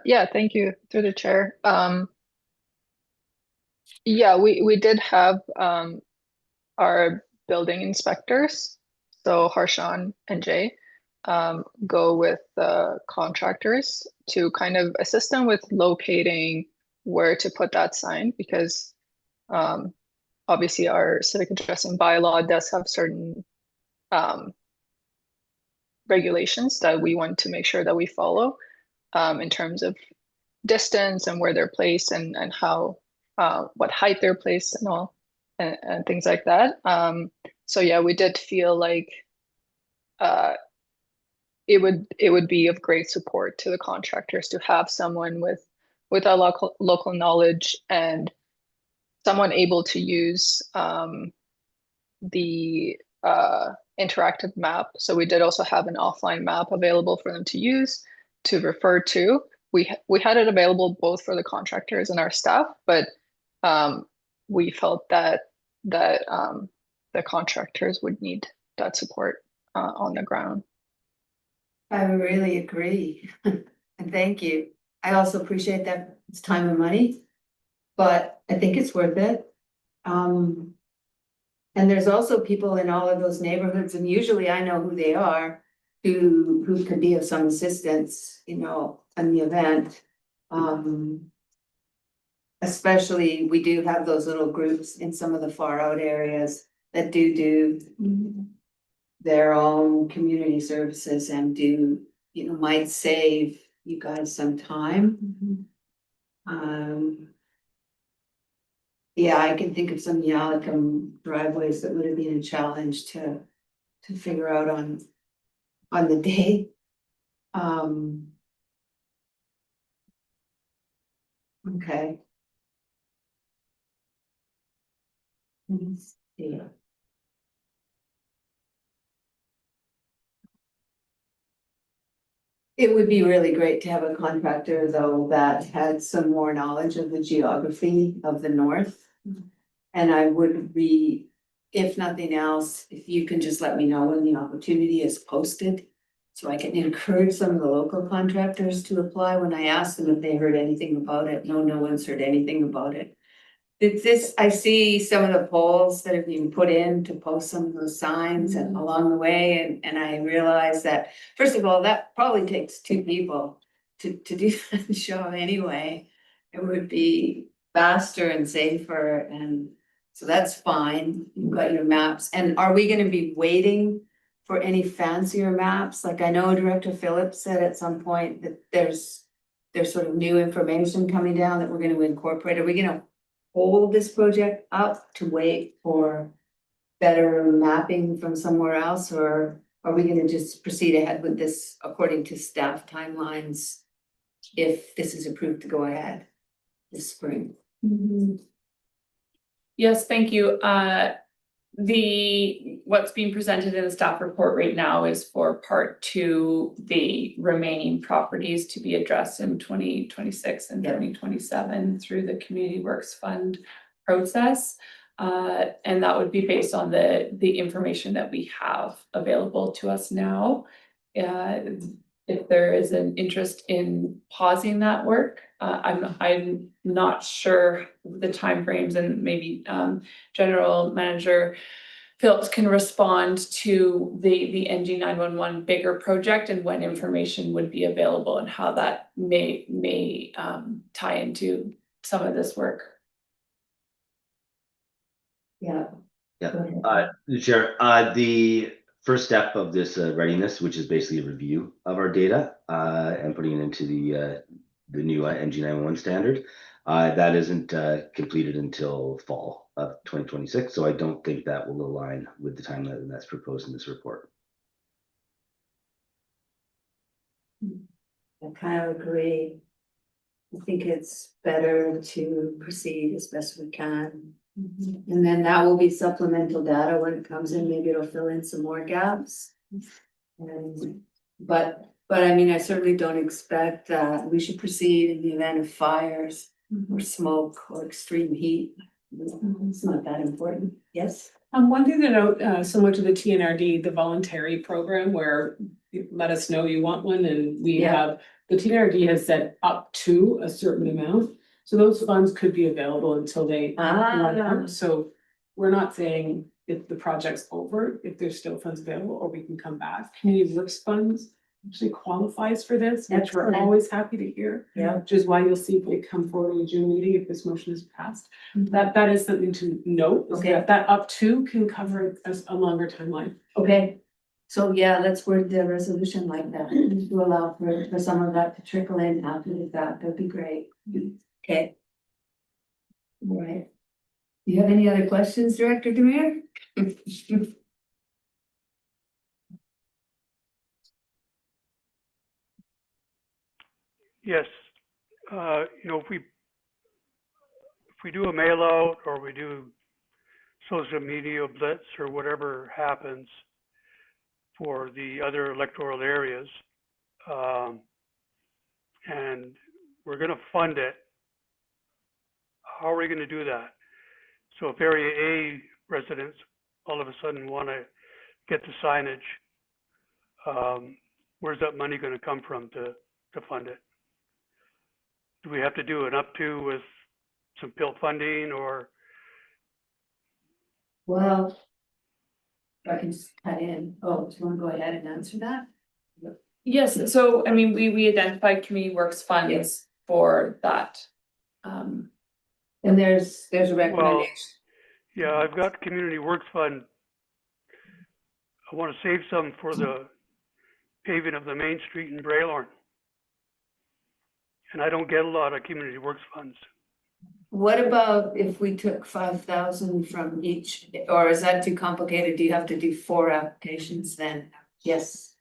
Yeah, thank you through the chair. Yeah, we did have our building inspectors, so Harshan and Jay, go with the contractors to kind of assist them with locating where to put that sign, because obviously our civic addressing bylaw does have certain regulations that we want to make sure that we follow in terms of distance and where they're placed and how what height they're placed and all and things like that. So yeah, we did feel like it would be of great support to the contractors to have someone with a local knowledge and someone able to use the interactive map. So we did also have an offline map available for them to use to refer to. we had it available both for the contractors and our staff, but we felt that the contractors would need that support on the ground. I really agree, and thank you. I also appreciate that it's time and money, but I think it's worth it. And there's also people in all of those neighborhoods, and usually I know who they are, who could be of some assistance, you know, in the event. Especially, we do have those little groups in some of the far out areas that do their own community services and do, you know, might save you guys some time. Yeah, I can think of some Yalicum driveways that would have been a challenge to figure out on the day. Okay. Let's see. It would be really great to have a contractor, though, that had some more knowledge of the geography of the north. And I would be, if nothing else, if you can just let me know when the opportunity is posted. So I can encourage some of the local contractors to apply. When I asked them if they heard anything about it, no one's heard anything about it. It's this, I see some of the poles that have been put in to post some of those signs and along the way, and I realize that, first of all, that probably takes two people to do the job anyway. It would be faster and safer, and so that's fine. You've got your maps, and are we gonna be waiting for any fancier maps? Like, I know Director Phillips said at some point that there's sort of new information coming down that we're gonna incorporate. Are we gonna hold this project up to wait for better mapping from somewhere else, or are we gonna just proceed ahead with this according to staff timelines if this is approved to go ahead this spring? Yes, thank you. What's being presented in the staff report right now is for part 2, the remaining properties to be addressed in 2026 and 2027 through the Community Works Fund process. And that would be based on the information that we have available to us now. If there is an interest in pausing that work, I'm not sure the timeframes, and maybe General Manager Phillips can respond to the NG 911 bigger project and when information would be available and how that may tie into some of this work. Yeah. Chair, the first step of this readiness, which is basically a review of our data and putting it into the new NG 911 standard, that isn't completed until fall of 2026. So I don't think that will align with the timeline that's proposed in this report. I kind of agree. I think it's better to proceed as best we can. And then that will be supplemental data when it comes in. Maybe it'll fill in some more gaps. And, but I mean, I certainly don't expect that we should proceed in the event of fires or smoke or extreme heat. It's not that important. Yes. One thing to note, similar to the TNRD, the voluntary program where you let us know you want one, and we have, the TNRD has said up to a certain amount. So those funds could be available until they run out. So we're not saying if the project's over, if there's still funds available, or we can come back. Community Works Funds actually qualifies for this, which we're always happy to hear. Yeah. Which is why you'll see if they come forward in the June meeting if this motion is passed. That is something to note. Okay. That up to can cover a longer timeline. Okay. So yeah, let's word the resolution like that to allow for some of that to trickle in after the fact. That'd be great. Okay. All right. Do you have any other questions, Director Demir? Yes, you know, if we do a mail out or we do social media blitz or whatever happens for the other electoral areas, and we're gonna fund it. How are we gonna do that? So if Area A residents all of a sudden wanna get the signage, where's that money gonna come from to fund it? Do we have to do an up to with some PIL funding or? Well, if I can just cut in. Oh, do you want to go ahead and answer that? Yes, so I mean, we identified community works funds for that. And there's a recommendation. Yeah, I've got Community Works Fund. I want to save some for the paving of the main street in Braylorn. And I don't get a lot of Community Works funds. What about if we took 5,000 from each, or is that too complicated? Do you have to do 4 applications then? Yes.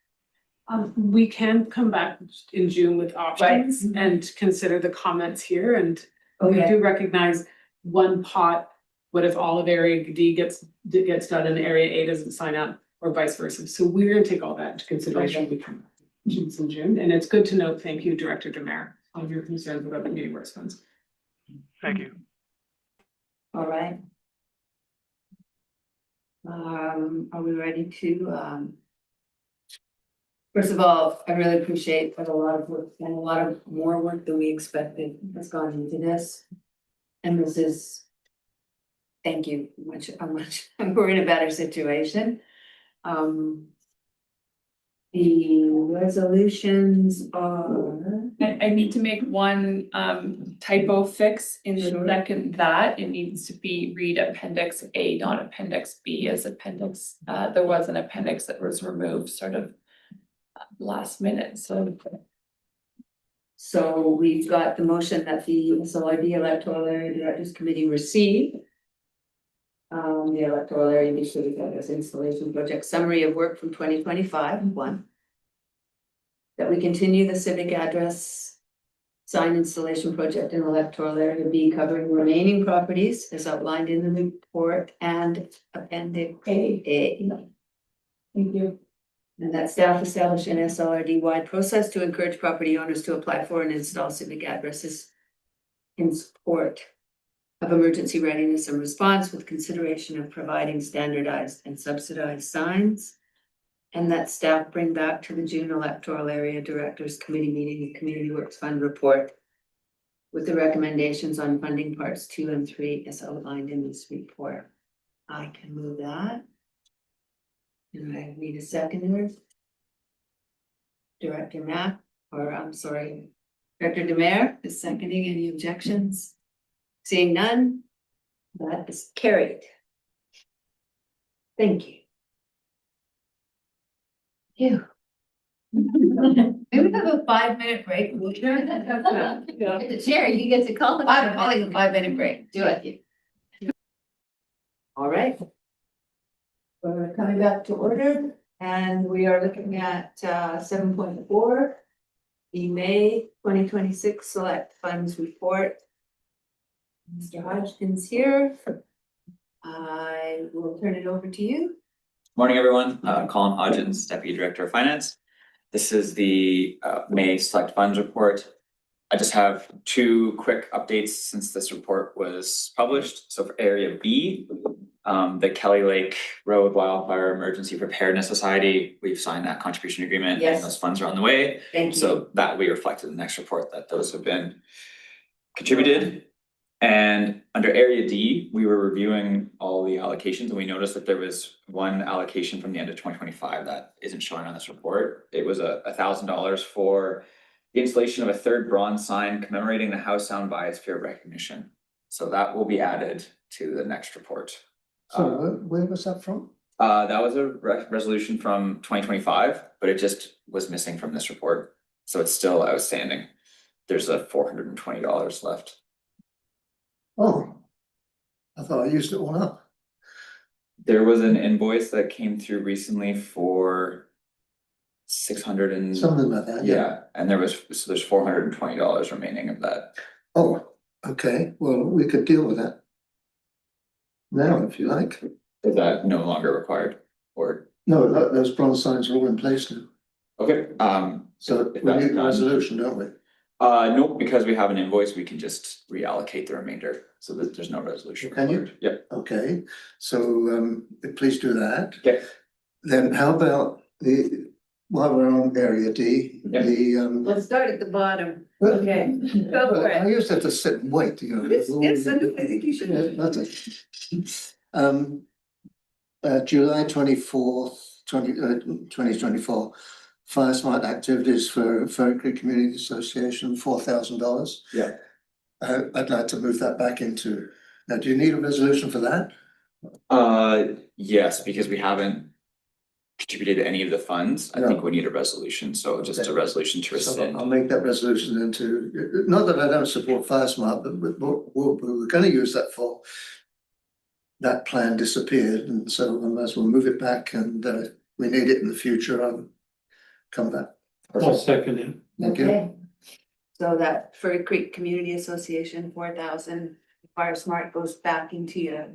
We can come back in June with options and consider the comments here, and we Okay, do recognize one pot. What if all of Area D gets done and Area A doesn't sign up, or vice versa? So we're gonna take all that into consideration. We come in June, and it's good to note, thank you, Director Demare, on your concerns about the community works funds. Thank you. all right. Are we ready to, first of all, I really appreciate that a lot of work and a lot of more work than we expected has gone into this. And this is, thank you, we're in a better situation. The resolutions are, I need to make one typo fix in the Sure. second that it needs to be read appendix A, not appendix B as appendix. There was an appendix that was removed sort of last minute, so we've got the motion that the SLRD Electoral Area Directors Committee receive. The Electoral Area District Address Installation Project Summary of Work from 2025, 1. That we continue the civic address sign installation project in Electoral Area B covering remaining properties as outlined in the report and Appendix A. thank you. And that staff establish an SLRD wide process to encourage property owners to apply for and install civic addresses in support of emergency readiness and response with consideration of providing standardized and subsidized signs. And that staff bring back to the June Electoral Area Directors Committee meeting the Community Works Fund report with the recommendations on funding parts 2 and 3 as outlined in this report. I can move that. And I need a seconder. Director Mack, or I'm sorry, Director Demare is seconding. Any objections? Seeing none, that is carried. Thank you. Maybe we have a 5-minute break. The chair, you get to call it. I'm calling a 5-minute break. Do it. All right. We're coming back to order and we are looking at 7.4. The May 2026 Select Funds Report. Mr. Hodgkin's here. I will turn it over to you. Morning, everyone. Colin Hodgins, Deputy Director of Finance. This is the May Select Funds Report. I just have 2 quick updates since this report was published. So for Area B, the Kelly Lake Road Wildfire Emergency Preparedness Society, we've signed that contribution agreement. Yes. And those funds are on the way. Thank you. So that will be reflected in the next report that those have been contributed. And under Area D, we were reviewing all the allocations and we noticed that there was one allocation from the end of 2025 that isn't showing on this report. It was $1,000 for the installation of a 3rd bronze sign commemorating the House Sound Biosphere recognition. So that will be added to the next report. So where was that from? That was a resolution from 2025, but it just was missing from this report. So it's still outstanding. There's a $420 left. Oh, I thought I used it all up. There was an invoice that came through recently for 600 and Something like that, yeah. and there's $420 remaining of that. Oh, okay, well, we could deal with that now, if you like. Is that no longer required or? No, those bronze signs are all in place now. Okay, So if we that's need a done. resolution, don't we? No, because we have an invoice, we can just reallocate the remainder, so that there's no resolution. Can you? required. Yep. Okay, so please do that. Okay. Then how about while we're on area D, Yeah. Let's start at the bottom. Okay, go for I it. used to have to sit and wait, you know. Yes, I think you Yeah, should. that's it. July 24th, 2024, Fire Smart activities for Fern Creek Community Association, $4,000. Yeah. I'd like to move that back into, now, do you need a resolution for that? Yes, because we haven't contributed any of the funds, I No. think we need a resolution, so just a resolution to So rescind. I'll make that resolution into, not that I don't support Fire Smart, but we're gonna use that for. That plan disappeared, and so I might as well move it back, and we need it in the future, I'll come back. I'll second it. Thank you. Okay. So that Furry Creek Community Association, 4,000, Fire Smart goes back into your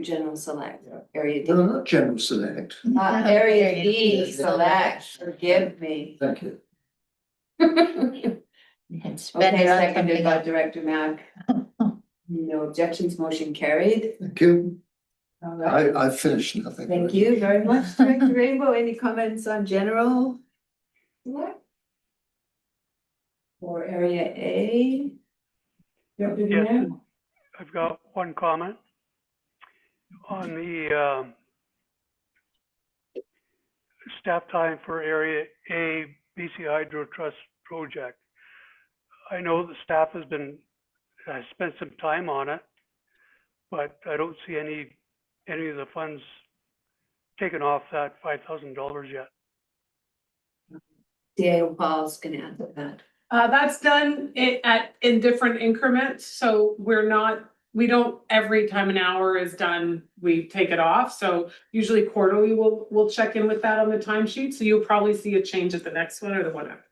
general select area D. No, not general select, Area D select, forgive me. thank you. You can spend Okay, it on seconded something by else. Director Mack. No objections, motion carried. Thank you, All right, I've finished now, thank you. thank you very much, Director Rainbow. Any comments on general? select? For area A? Director Yes. Mack? I've got one comment on the staff time for Area A BC Hydro Trust project. I know the staff has spent some time on it, but I don't see any of the funds taken off that $5,000 yet. DAO Paul's gonna answer that. That's done in different increments, so we don't, every time an hour is done, we take it off, so usually quarterly, we'll check in with that on the timesheet, so you'll probably see a change at the next one or the one after.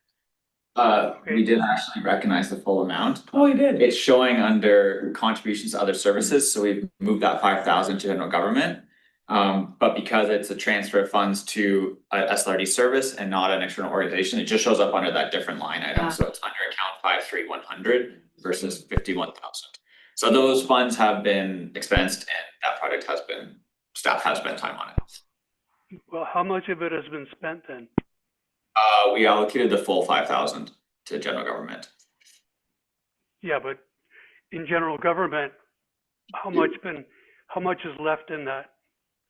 We did actually recognize the full amount. Oh, you did? It's showing under contributions to other services, so we've moved that 5,000 to general government. But because it's a transfer of funds to a SLRD service and not an external organization, it just shows up under that different line item, so it's under account 53100 versus 51,000. So those funds have been expensed and that project staff has spent time on it. Well, how much of it has been spent then? We allocated the full 5,000 to general government. Yeah, but in general government, how much is left in that,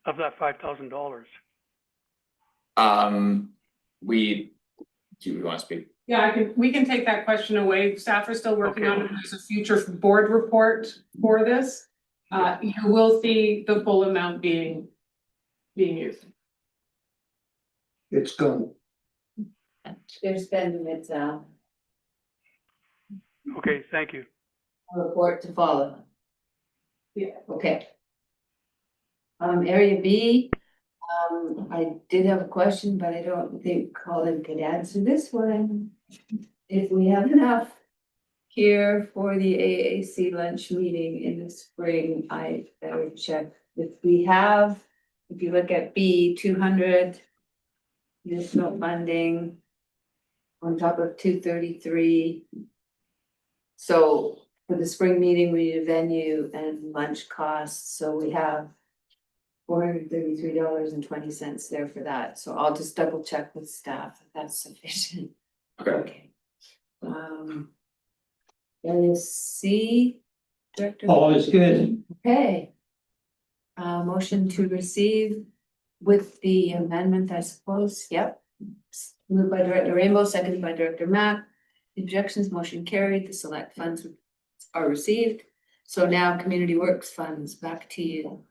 of that $5,000? Do you want to speak? Yeah, we can take that question away. Staff are still working on it. There's a future board report for this. You will see the full amount being used. It's gone. They're spending it, Okay, thank you. report to follow. Yeah. Okay. Area B, I did have a question, but I don't think Colin could answer this one. If we have enough here for the AAC lunch meeting in the spring, I better check. If we have, if you look at B, 200 additional funding on top of 233. So for the spring meeting, we need a venue and lunch costs, so we have $433.20 there for that, so I'll just double check with staff if that's sufficient. Okay. Area C, Director. All is good. Okay. Motion to receive with the amendment, I suppose, yep. Moved by Director Rainbow, seconded by Director Mack. Objections, motion carried, the select funds are received. So now Community Works funds, back to you.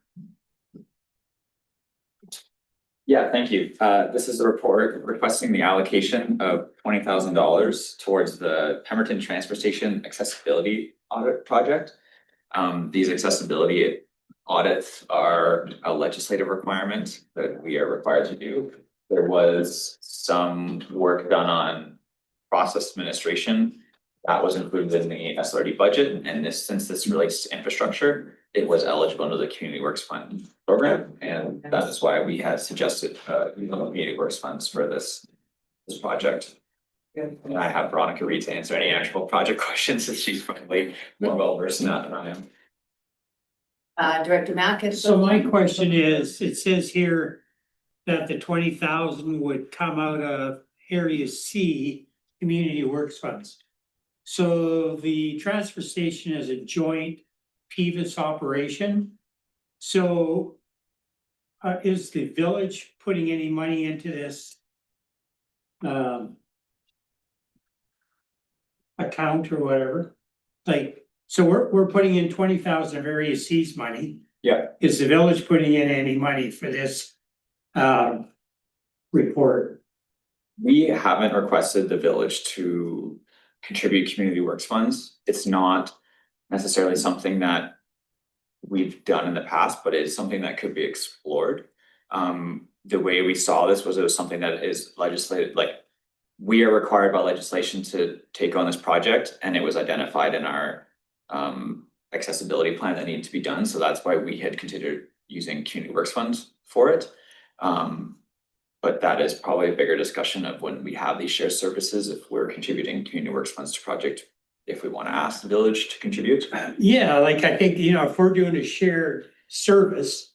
Yeah, thank you. This is a report requesting the allocation of $20,000 towards the Pemberton Transfer Station Accessibility Audit Project. These accessibility audits are a legislative requirement that we are required to do. There was some work done on process administration that was included in the SLRD budget, and since this relates to infrastructure, it was eligible under the Community Works Fund program, and that is why we had suggested using the Community Works funds for this project. And I have Veronica Reed to answer any actual project questions, if she's probably more well versed in that than I am. Director Mack. So my question is, it says here that the 20,000 would come out of Area C, Community Works Funds. So the transfer station is a joint PVIS operation. So is the village putting any money into this account or whatever? Like, so we're putting in 20,000 of Area C's money. Yeah. Is the village putting in any money for this report? We haven't requested the village to contribute community works funds. It's not necessarily something that we've done in the past, but it's something that could be explored. The way we saw this was it was something that is legislated, like we are required by legislation to take on this project, and it was identified in our accessibility plan that needed to be done. So that's why we had considered using community works funds for it. But that is probably a bigger discussion of when we have these shared services, if we're contributing community works funds to project, if we want to ask the village to contribute. Yeah, like I think, you know, if we're doing a shared service,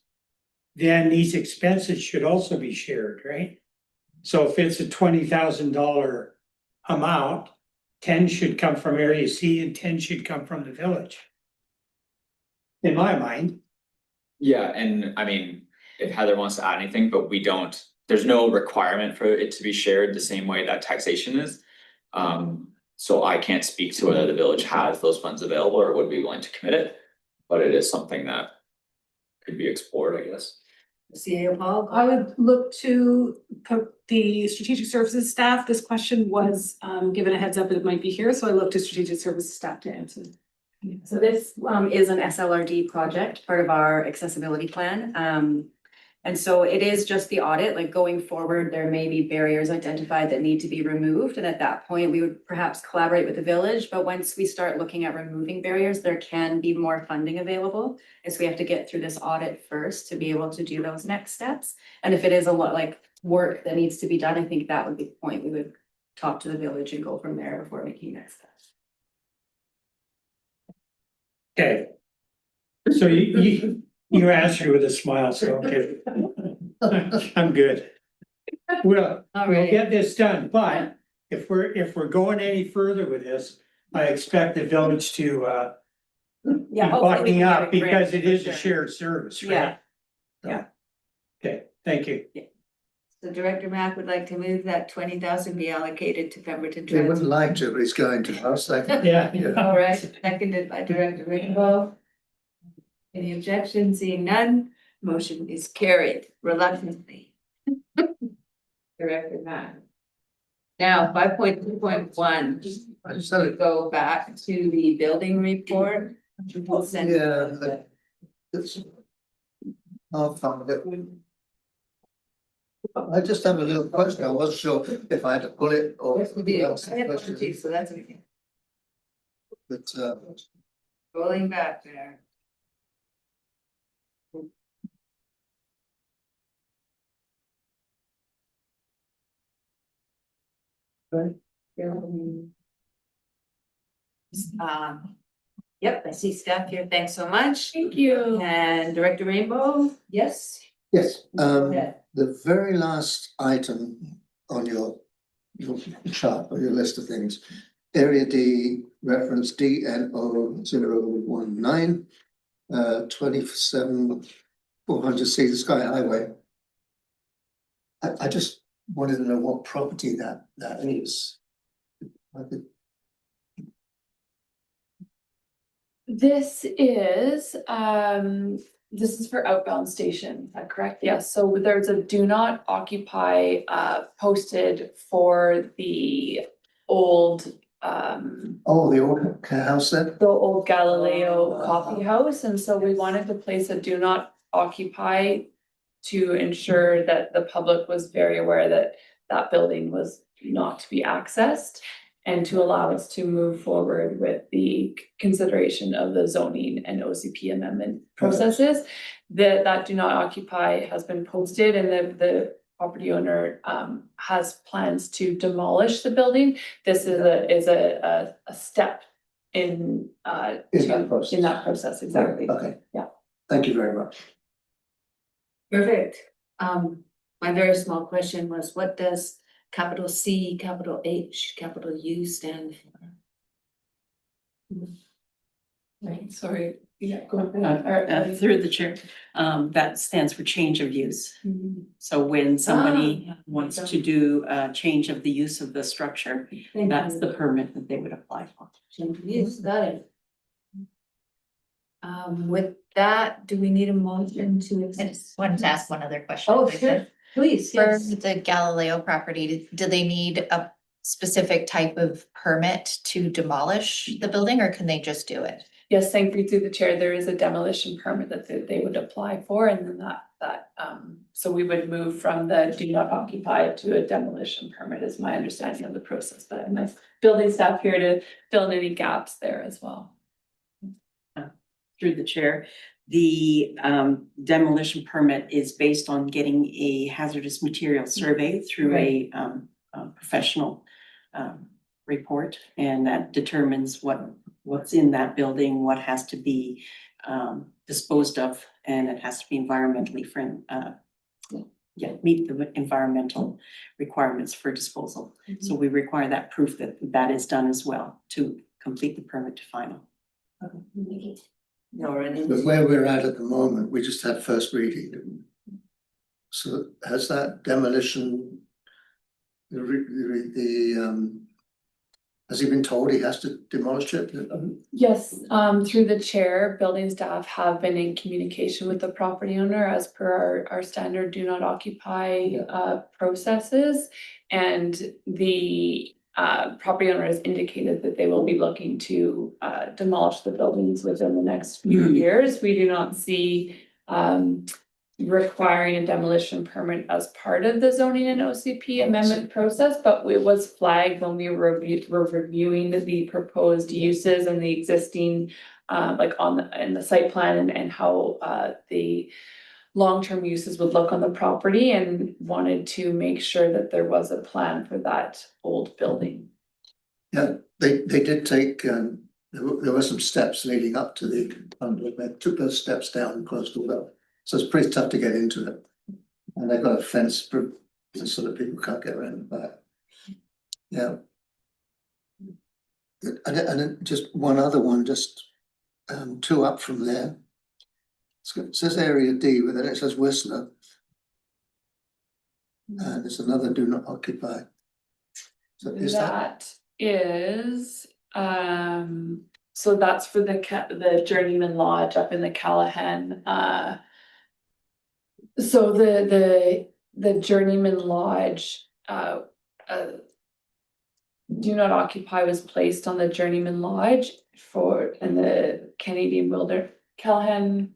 then these expenses should also be shared, right? So if it's a $20,000 amount, 10 should come from Area C and 10 should come from the village. In my mind. Yeah, and I mean, if Heather wants to add anything, but we don't, there's no requirement for it to be shared the same way that taxation is. So I can't speak to whether the village has those funds available or would be willing to commit it, but it is something that could be explored, I guess. CAO Paul. I would look to the strategic services staff. This question was given a heads up that it might be here, so I look to strategic services staff to answer. So this is an SLRD project, part of our accessibility plan. And so it is just the audit, like going forward, there may be barriers identified that need to be removed. And at that point, we would perhaps collaborate with the village. But once we start looking at removing barriers, there can be more funding available. And so we have to get through this audit first to be able to do those next steps. And if it is a lot like work that needs to be done, I think that would be the point. We would talk to the village and go from there before making next steps. Okay. So you answered with a smile, so okay. I'm good. We'll get this done, but if we're going any further with this, I expect the village to be backing up because it is a shared service, right? Yeah. Okay, thank you. So Director Mack would like to move that 20,000 be allocated to Pemberton He wouldn't Transit. like to, but he's going to. I'll second. Yeah. All right, seconded by Director Rainbow. Any objections? Seeing none, motion is carried reluctantly. Director Mack. Now, 5.2.1, I just had we go back to the building report. We'll send it. I'll find it. I just have a little question. I wasn't sure if I had to pull it or. I have one too, so that's okay. But Rolling back there. Yep, I see staff here. Thanks so much. Thank you. And Director Rainbow, yes? yes, Yeah. the very last item on your chart or your list of things. Area D, reference DNO 019, 27,400 C, the Sky Highway. I just wanted to know what property that is. This is for outbound station, is that correct? Yes, so there's a do not occupy posted for the old Oh, the old house there? the old Galileo coffee house, and so we wanted to place a do not occupy to ensure that the public was very aware that that building was not to be accessed, and to allow us to move forward with the consideration of the zoning and OCP amendment processes. That do not occupy has been posted, and the property owner has plans to demolish the building. This is a step in In that process. in that process, exactly. Okay. Yeah. Thank you very much. Perfect. My very small question was, what does capital C, capital H, capital U stand for? Right, sorry, yeah, go ahead. Through the chair, that stands for change of use. Mhm. So when somebody Ah, wants to do a change of the use of the structure, Thank that's you. the permit that they would apply for. Change of use, got it. With that, do we need a motion to? I just wanted to ask one other question. Oh, if I sure, could. please, For yes. the Galileo property, do they need a specific type of permit to demolish the building, or can they just do it? Yes, thank you through the chair. There is a demolition permit that they would apply for, and then so we would move from the do not occupy to a demolition permit is my understanding of the process, but I'm my building staff here to fill in any gaps there as well. Through the chair, the demolition permit is based on getting a hazardous material survey through a professional report, and that determines what's in that building, what has to be disposed of, and it has to be environmentally friendly. Meet the environmental requirements for disposal. So we require that proof that that is done as well to complete the permit to final. But where we're at the moment, we just had first reading. didn't we? So has that demolition, has he been told he has to demolish it? Yes, through the chair, building staff have been in communication with the property owner as per our standard do not occupy processes. And the property owner has indicated that they will be looking to demolish the buildings within the next few years. We do not see requiring a demolition permit as part of the zoning and OCP amendment process, but it was flagged when we were reviewing the proposed uses and the existing like in the site plan and how the long-term uses would look on the property, and wanted to make sure that there was a plan for that old building. Yeah, they did take, there were some steps leading up to the, they took those steps down and closed all that. So it's pretty tough to get into it. And they've got a fence so that people can't get around the back. Yeah. And then just one other one, just two up from there. It says area D, but then it says Whistler. And there's another do not occupy. So is That is, so that's for the Journeyman Lodge up in the Callahan, so the Journeyman Lodge, do not occupy was placed on the Journeyman Lodge in the Callahan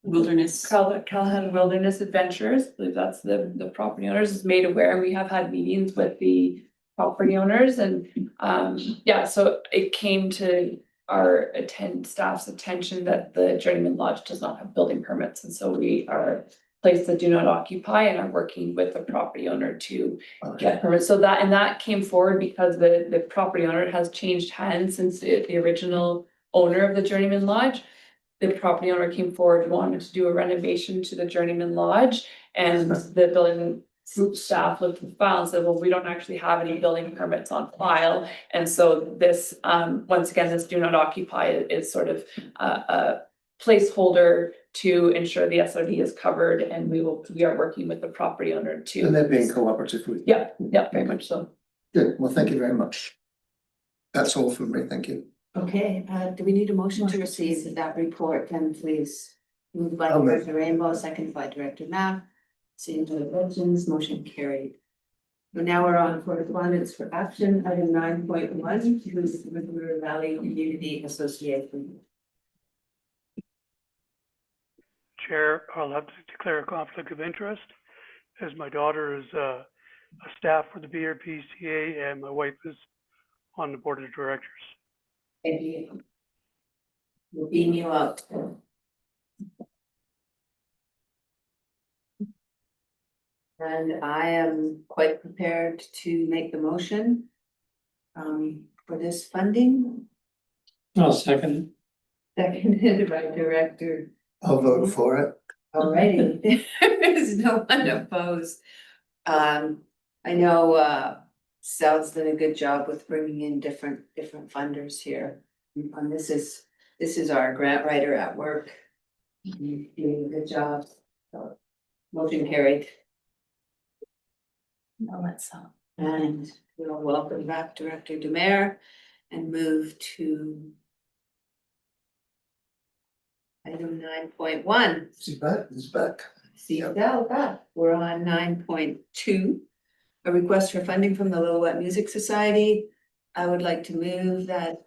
Wilderness Adventures. I believe that's the property owners is made aware, and we have had meetings with the property owners, and so it came to our staff's attention that the Journeyman Lodge does not have building permits, and so we are placed that do not occupy and are working with the property owner to get permits. So that came forward because the property owner has changed hands since the original owner of the Journeyman Lodge. The property owner came forward and wanted to do a renovation to the Journeyman Lodge, and the building staff looked at the file and said, well, we don't actually have any building permits on file. And so this, once again, this do not occupy is sort of a placeholder to ensure the SRD is covered, and we are working with the property owner to. And they're being cooperative with you. Yeah, very much so. Good, well, thank you very much. That's all from me, thank you. Okay, do we need a motion to receive that report? Then please, moved by I'll move. Director Rainbow, seconded by Director Knapp. Seeing no objections, motion carried. So now we're on correspondence for action, item 9.1, to the River Valley Community Association. Chair, I'll have to declare a conflict of interest, as my daughter is a staff for the BRPCA and my wife is on the board of directors. Thank you. We'll beam you up. And I am quite prepared to make the motion for this funding, I'll second. seconded by Director. I'll vote for it. Alrighty, there's no one opposed. I know Sal's done a good job with bringing in different funders here. And this is our grant writer at work. Doing a good job. So, motion carried. No, let's, And we'll welcome back Director Demare and move to item 9.1. He's back, he's back. See that, we're on 9.2. A request for funding from the Lillooet Music Society. I would like to move that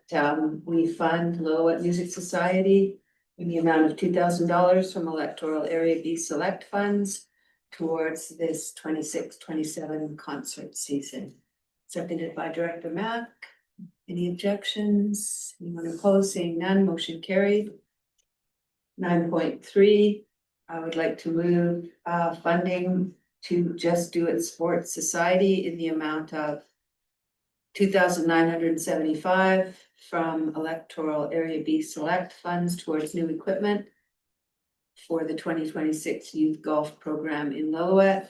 we fund Lillooet Music Society in the amount of $2,000 from Electoral Area B Select Funds towards this 26-27 concert season. Seconded by Director Mack. Any objections? Anyone opposed? Seeing none, motion carried. 9.3, I would like to move funding to Just Do It Sports Society in the amount of $2,975 from Electoral Area B Select Funds towards new equipment for the 2026 Youth Golf Program in Lillooet.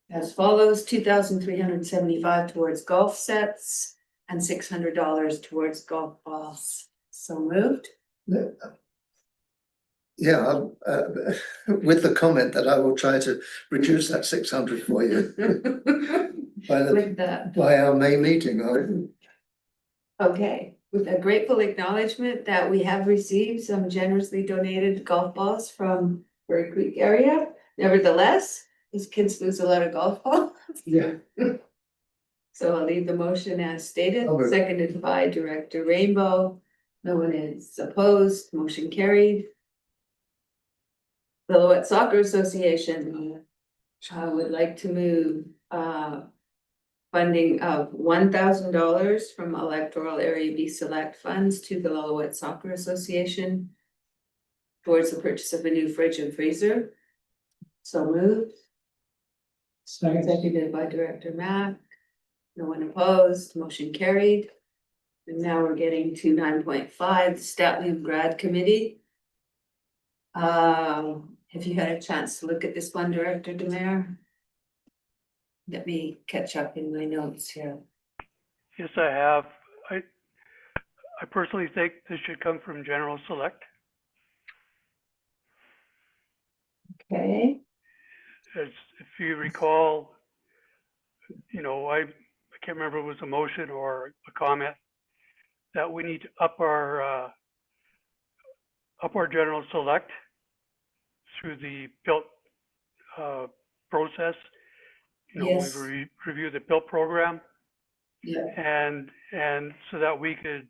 As follows, $2,375 towards golf sets and $600 towards golf balls. So moved. Yeah, with the comment that I will try to reduce that 600 for you With that. by our May meeting. Okay, with a grateful acknowledgement that we have received some generously donated golf balls from Bird Creek area. Nevertheless, these kids lose a lot of golf balls. Yeah. So I'll leave the motion as stated, Okay. seconded by Director Rainbow. No one is opposed, motion carried. Lillooet Soccer Association, I would like to move funding of $1,000 from Electoral Area B Select Funds to the Lillooet Soccer Association towards the purchase of a new fridge and freezer. So moved. Seconded by Director Mack. No one opposed, motion carried. And now we're getting to 9.5, the Statlium Grad Committee. Have you had a chance to look at this one, Director Demare? Let me catch up in my notes here. Yes, I have. I personally think this should come from General Select. Okay. As if you recall, I can't remember if it was a motion or a comment that we need to up our General Select through the built process. Yes. We review the built program. Yeah. And so that we could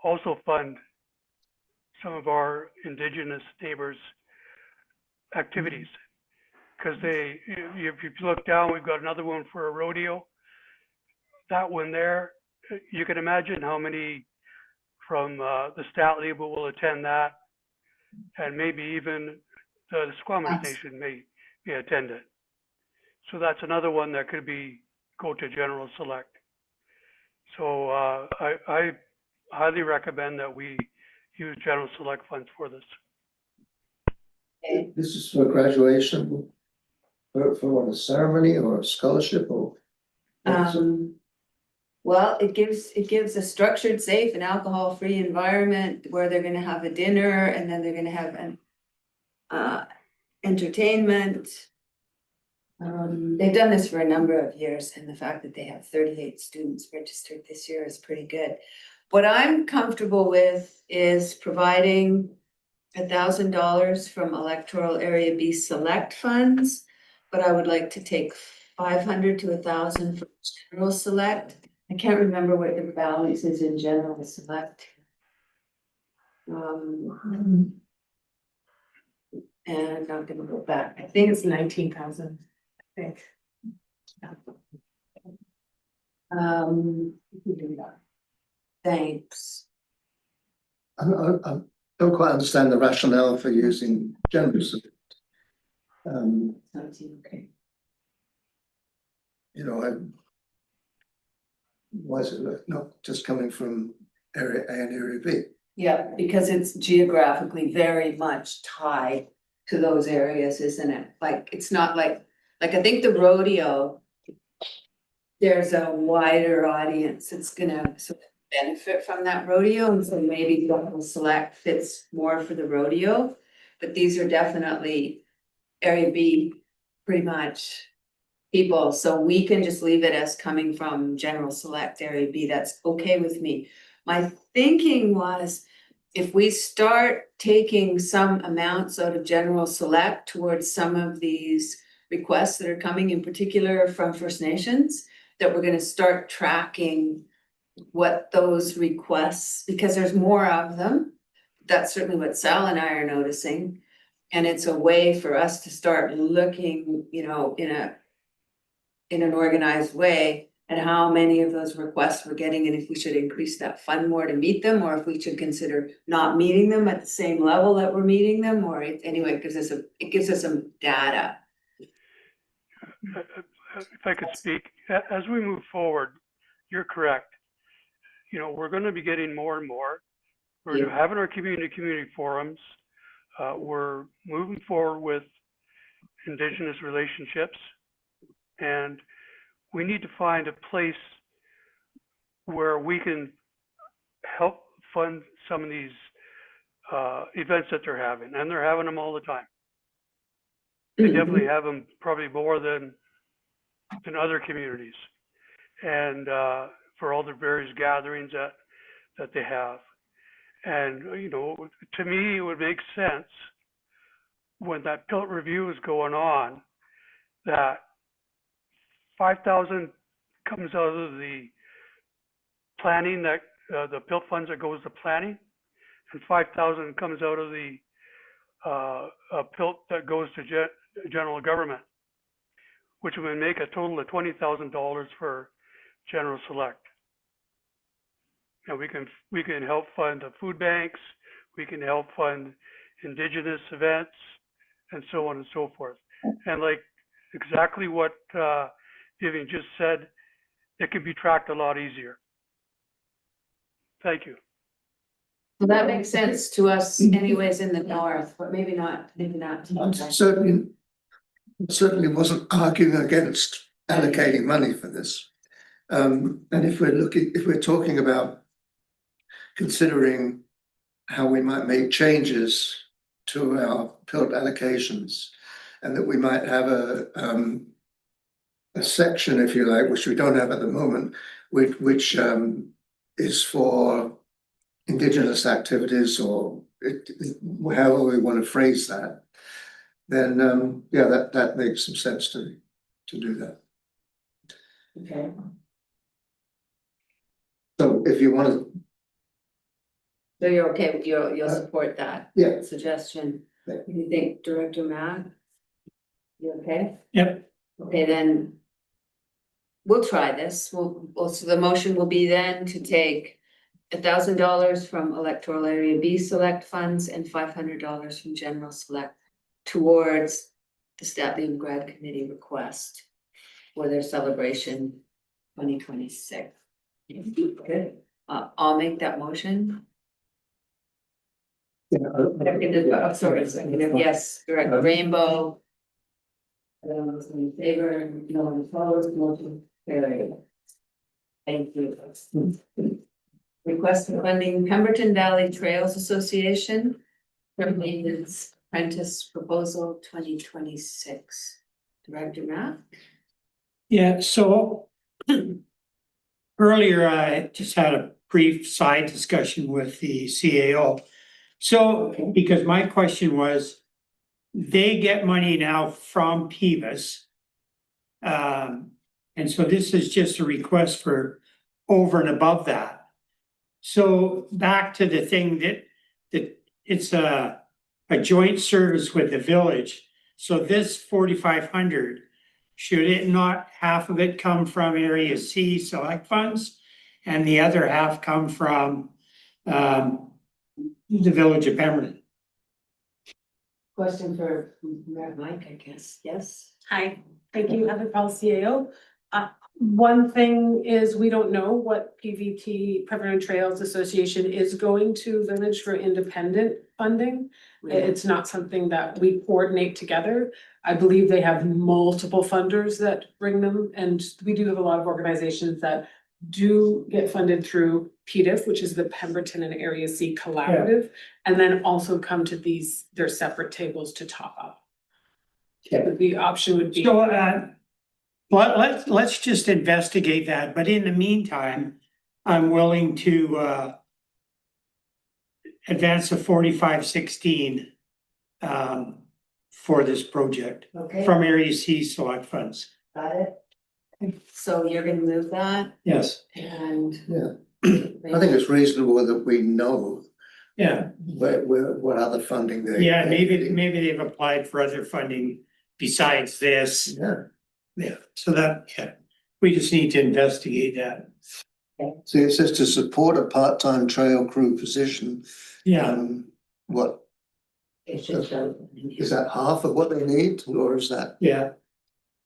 also fund some of our Indigenous neighbors' activities. Because if you look down, we've got another one for a rodeo. That one there, you can imagine how many from the Statly will attend that, and maybe even the Squamish Nation may attend it. So that's another one that could go to General Select. So I highly recommend that we use General Select funds for this. This is for graduation, for what, a ceremony or a scholarship or? Well, it gives a structured, safe and alcohol-free environment where they're gonna have a dinner and then they're gonna have an entertainment. They've done this for a number of years, and the fact that they have 38 students registered this year is pretty good. What I'm comfortable with is providing $1,000 from Electoral Area B Select Funds, but I would like to take 500 to 1,000 from General Select. I can't remember what the balance is in General Select. And I'm gonna go back. I think it's 19,000, I think. Thanks. I don't quite understand the rationale for using general. Okay. you know, was it not just coming from area A and area B? Yeah, because it's geographically very much tied to those areas, isn't it? Like, it's not like I think the rodeo. There's a wider audience that's gonna sort of benefit from that rodeo, and so maybe local select fits more for the rodeo. But these are definitely area B, pretty much people, so we can just leave it as coming from general select area B, that's okay with me. My thinking was, if we start taking some amounts out of general select towards some of these requests that are coming, in particular from First Nations, that we're gonna start tracking what those requests, because there's more of them. That's certainly what Sal and I are noticing. And it's a way for us to start looking, you know, in an organized way at how many of those requests we're getting, and if we should increase that fund more to meet them, or if we should consider not meeting them at the same level that we're meeting them, or anyway, it gives us some data. If I could speak, as we move forward, you're correct. You know, we're gonna be getting more and more. We're Yeah. having our community forums. We're moving forward with Indigenous relationships. And we need to find a place where we can help fund some of these events that they're having, and they're having them all the time. They definitely have them, probably more than other communities, and for all the various gatherings that they have. And you know, to me, it would make sense when that PILT review is going on that 5,000 comes out of the planning, that the PILT funds that goes to planning, and 5,000 comes out of the PILT that goes to general government, which would make a total of $20,000 for general select. And we can help fund the food banks, we can help fund Indigenous events, and so on and so forth. And like exactly what Vivian just said, it can be tracked a lot easier. Thank you. Well, that makes sense to us anyways in the north, but maybe not. Certainly wasn't arguing against allocating money for this. And if we're talking about considering how we might make changes to our PILT allocations, and that we might have a section, if you like, which we don't have at the moment, which is for Indigenous activities, or however we want to phrase that, then yeah, that makes some sense to do that. Okay. So if you want to, So you're okay with you'll support that? Yeah. Suggestion. Yeah. You think, Director Matt? You okay? Yep. Okay, then. We'll try this. So the motion will be then to take $1,000 from Electoral Area B select funds and $500 from general select towards the Statlean Grad Committee request for their celebration 2026. Good. I'll make that motion. Seconded, yes, Director Rainbow. Those in favor, no one opposed, motion carried. Thank you. Request for funding Pemberton Valley Trails Association from Maintenance Apprentice Proposal 2026. Director Matt? Yeah, so earlier I just had a brief side discussion with the CAO. So, because my question was, they get money now from PBIS. And so this is just a request for over and above that. So back to the thing that it's a joint service with the village. So this 4,500, should it not, half of it come from Area C select funds and the other half come from the village of Pemberton? Question for Mike, I guess, yes? Hi, thank you, Heather Paul, CAO. One thing is, we don't know what PVT, Preferred Trails Association, is going to Village for independent funding. It's not something that we coordinate together. I believe they have multiple funders that bring them, and we do have a lot of organizations that do get funded through PDIF, which is the Pemberton and Area C Collaborative, and then also come to their separate tables to top up. Okay. The option would be. So, let's just investigate that, but in the meantime, I'm willing to advance the 4516 for this project Okay, from Area C select funds. got it. So you're gonna move that Yes, and. Yeah. I think it's reasonable that we know yeah, what other funding they. yeah, maybe they've applied for other funding besides this. Yeah, Yeah, so that, yeah, we just need to investigate that. see, it says to support a part-time trail crew position. Yeah, What, It should show. is that half of what they need, or is that yeah,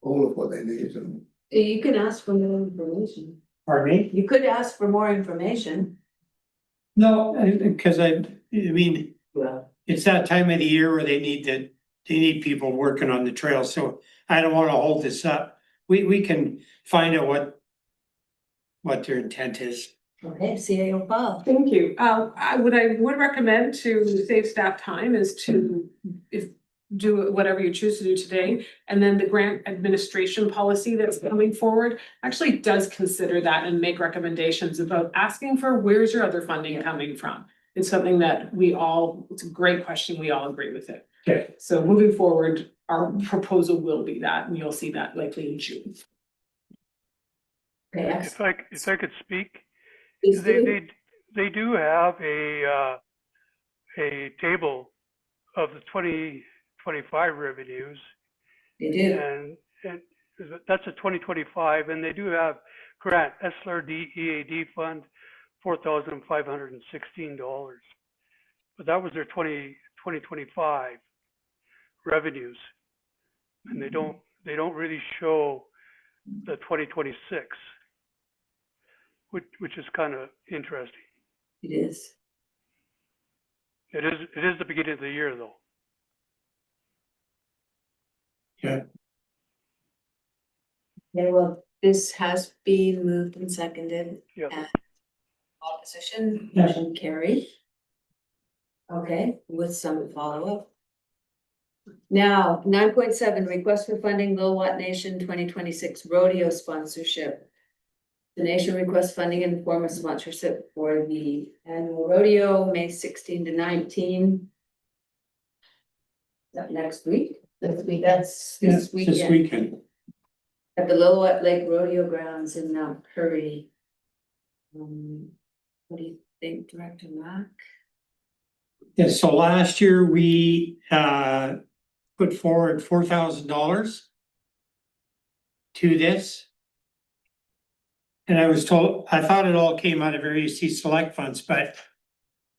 all of what they need? And You can ask for more information. pardon me? You could ask for more information. No, because I mean, Well. it's that time of the year where they need people working on the trail, so I don't wanna hold this up. We can find out what their intent is. Okay, CAO Paul. Thank you. I would recommend to save staff time is to do whatever you choose to do today. And then the grant administration policy that's coming forward actually does consider that and make recommendations about asking for where's your other funding coming from? It's something that it's a great question. We all agree with it. Okay. So moving forward, our proposal will be that, and you'll see that likely in June. Okay, If I could speak, please do. they do have a table of the 2025 revenues, They do. and that's a 2025, and they do have grant SLRD EAD fund $4,516, but that was their 2025 revenues, and they don't really show the 2026, which is kind of interesting. It is. It is the beginning of the year, though. Yeah, Okay, well, this has been moved and seconded. Yeah. And opposition, Yeah. motion carried. Okay, with some follow-up. Now, 9.7, request for funding Lillooet Nation 2026 rodeo sponsorship. The nation requests funding in the form of sponsorship for the annual rodeo, May 16 to 19. Is that next week? This week, that's yeah, this it's weekend. this weekend. At the Lillooet Lake Rodeo Grounds in Mount Curry. What do you think, Director Mack? Yeah, so last year we put forward $4,000 to this. And I was told, I thought it all came out of Area C select funds, but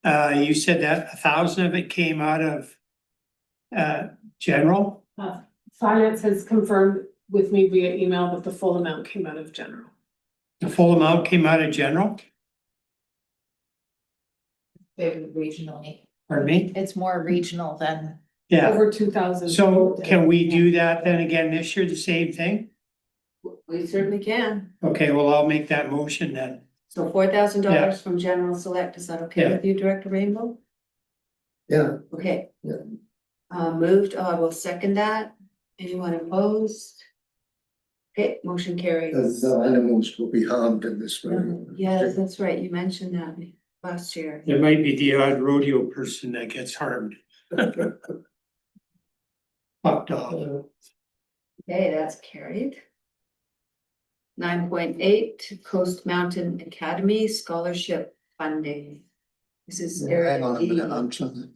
you said that 1,000 of it came out of general? Finance has confirmed with me via email that the full amount came out of general. The full amount came out of general? Very regionally. Pardon me? It's more regional than. Yeah, Over 2,000. so can we do that then again this year, the same thing? We certainly can. Okay, well, I'll make that motion then. So $4,000 Yeah. from General Select, is that okay Yeah. with you, Director Rainbow? yeah, Okay. Yeah. Moved, I will second that. Anyone opposed? Okay, motion carries. no animals will be harmed in this way. Yes, that's right, you mentioned that last year. There might be the odd rodeo person that gets harmed. Fucked off. Okay, that's carried. 9.8, Coast Mountain Academy Scholarship Funding. This is. Yeah, hang on a Area D. minute, I'm trying to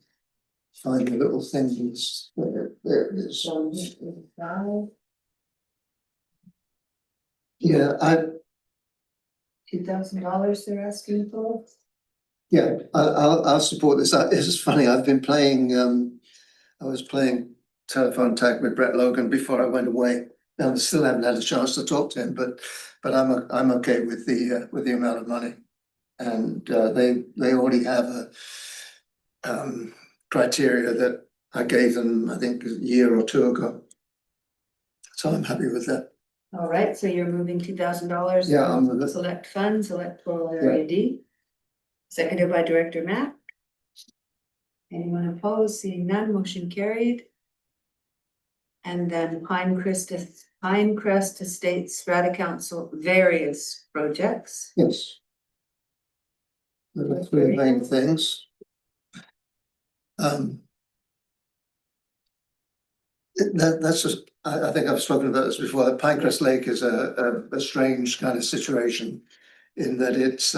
find the little things. There it is. Yeah, $2,000 they're asking for. I'll support this. This is funny, I've been playing, I was playing telephone tag with Brett Logan before I went away. I still haven't had a chance to talk to him, but I'm okay with the amount of money. And they already have a criteria that I gave them, I think, a year or two ago. So I'm happy with that. All right, so you're moving $2,000. Yeah, I'm with it. Select funds, electoral area D. Seconded by Director Mack. Anyone opposed? Seeing none, motion carried. And then Pinecrest Estate Strata Council, various projects. Yes. There are three main things. That's just, I think I've spoken about this before. Pinecrest Lake is a strange kind of situation in that it's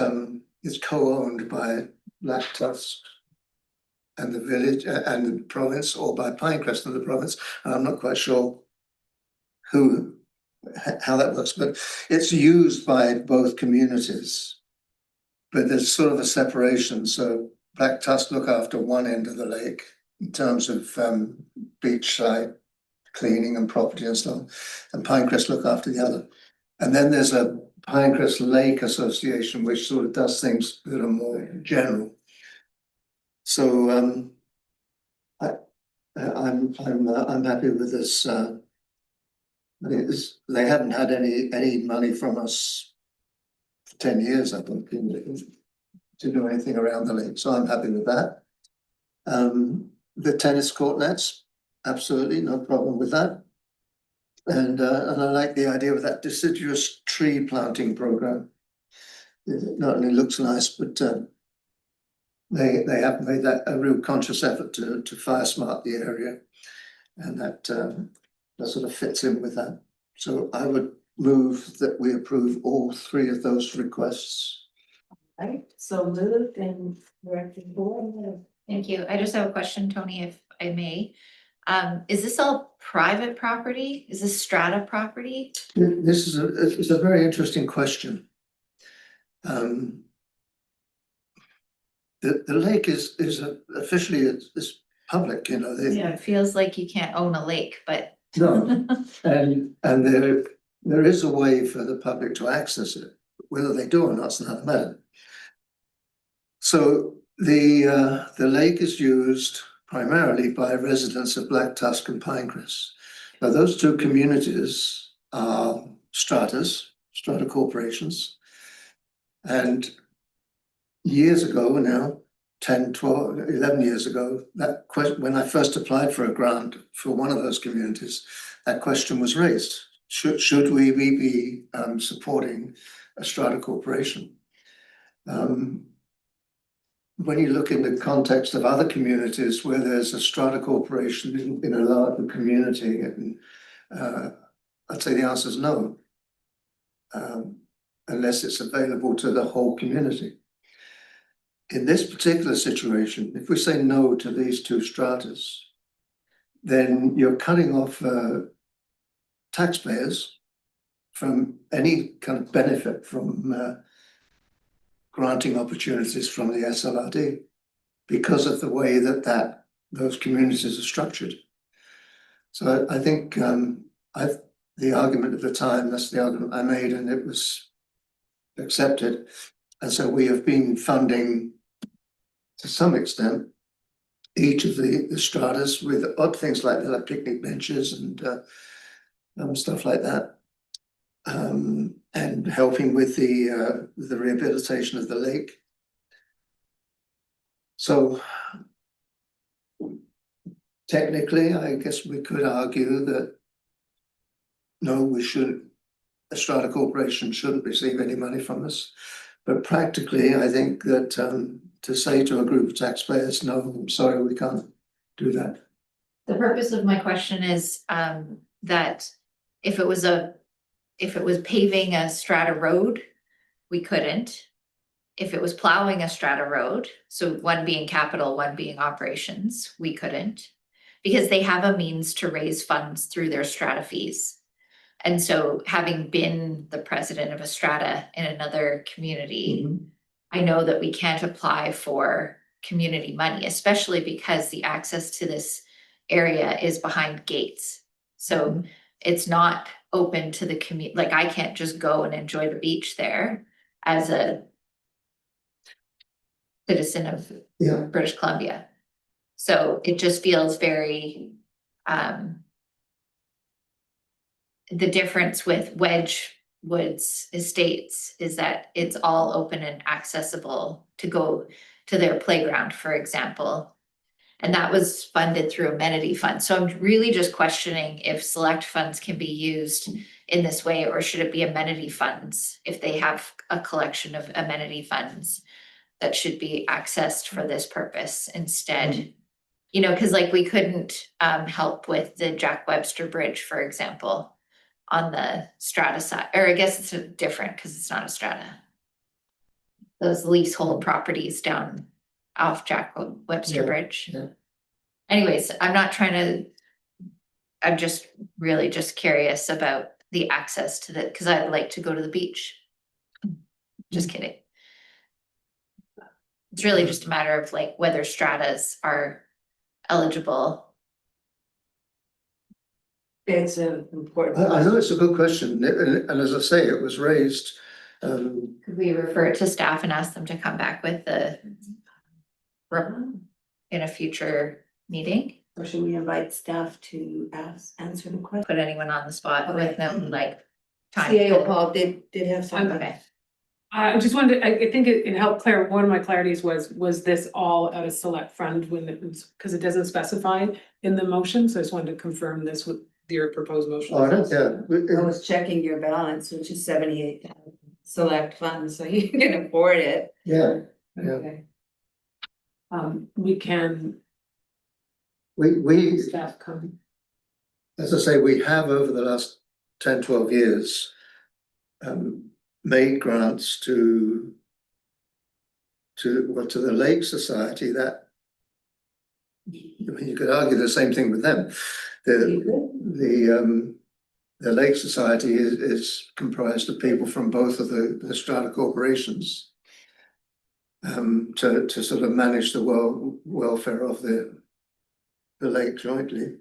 co-owned by Black Tusk and the village and the province, or by Pinecrest and the province. And I'm not quite sure how that works, but it's used by both communities. But there's sort of a separation. So Black Tusk look after one end of the lake in terms of beachside cleaning and property and so on, and Pinecrest look after the other. And then there's a Pinecrest Lake Association, which sort of does things that are more general. So I'm happy with this. They haven't had any money from us for 10 years, I think, to do anything around the lake. So I'm happy with that. The tennis court nets, absolutely no problem with that. And I like the idea of that deciduous tree planting program. It not only looks nice, but they have made that a real conscious effort to fire smart the area, and that sort of fits in with that. So I would move that we approve all three of those requests. Right, so moved and directed forward. Thank you. I just have a question, Tony, if I may. Is this all private property? Is this strata property? This is a very interesting question. The lake is officially is public, you know. Yeah, it feels like you can't own a lake, but. No, and there is a way for the public to access it. Whether they do or not is another matter. So the lake is used primarily by residents of Black Tusk and Pinecrest. Now those two communities are strata corporations. And years ago now, 10, 12, 11 years ago, that question, when I first applied for a grant for one of those communities, that question was raised. Should we be supporting a strata corporation? When you look in the context of other communities where there's a strata corporation in a larger community, and I'd say the answer is no, unless it's available to the whole community. In this particular situation, if we say no to these two stratas, then you're cutting off taxpayers from any kind of benefit from granting opportunities from the SLRD because of the way that those communities are structured. So I think the argument at the time, that's the argument I made, and it was accepted. And so we have been funding, to some extent, each of the stratas with odd things like picnic benches and stuff like that. And helping with the rehabilitation of the lake. So technically, I guess we could argue that no, a strata corporation shouldn't receive any money from us. But practically, I think that to say to a group of taxpayers, no, I'm sorry, we can't do that. The purpose of my question is that if it was paving a strata road, we couldn't. If it was plowing a strata road, so one being capital, one being operations, we couldn't. Because they have a means to raise funds through their strata fees. And so having been the president of a strata in another community, I know that we can't apply for community money, especially because the access to this area is behind gates. So it's not open to the community. Like I can't just go and enjoy the beach there as a citizen of Yeah. British Columbia. So it just feels very, the difference with Wedgwood's estates is that it's all open and accessible to go to their playground, for example. And that was funded through amenity funds. So I'm really just questioning if select funds can be used in this way, or should it be amenity funds if they have a collection of amenity funds that should be accessed for this purpose instead? You know, because like we couldn't help with the Jack Webster Bridge, for example, on the strata side, or I guess it's different because it's not a strata. Those leasehold properties down off Jack Webster Yeah, Bridge. yeah. Anyways, I'm not trying to, I'm just really just curious about the access to the, because I'd like to go to the beach. Just kidding. It's really just a matter of like whether stratas are eligible. It's an important. I know it's a good question, and as I say, it was raised. Could we refer it to staff and ask them to come back with the in a future meeting? Or should we invite staff to answer the question? Put anyone on the spot with no like time. CAO Paul did have something. Okay. I just wanted to, I think it helped clear, one of my clarities was this all out of select fund when it was, because it doesn't specify in the motion, so I just wanted to confirm this with your proposed motion. I don't, yeah. I was checking your balance, which is 78 select funds, so you can afford it. Yeah, Okay. We can, we, staff come. as I say, we have over the last 10, 12 years. Made grants to the Lake Society that, I mean, you could argue the same thing with them. The Lake Society is comprised of people from both of the strata corporations to sort of manage the welfare of the lake jointly.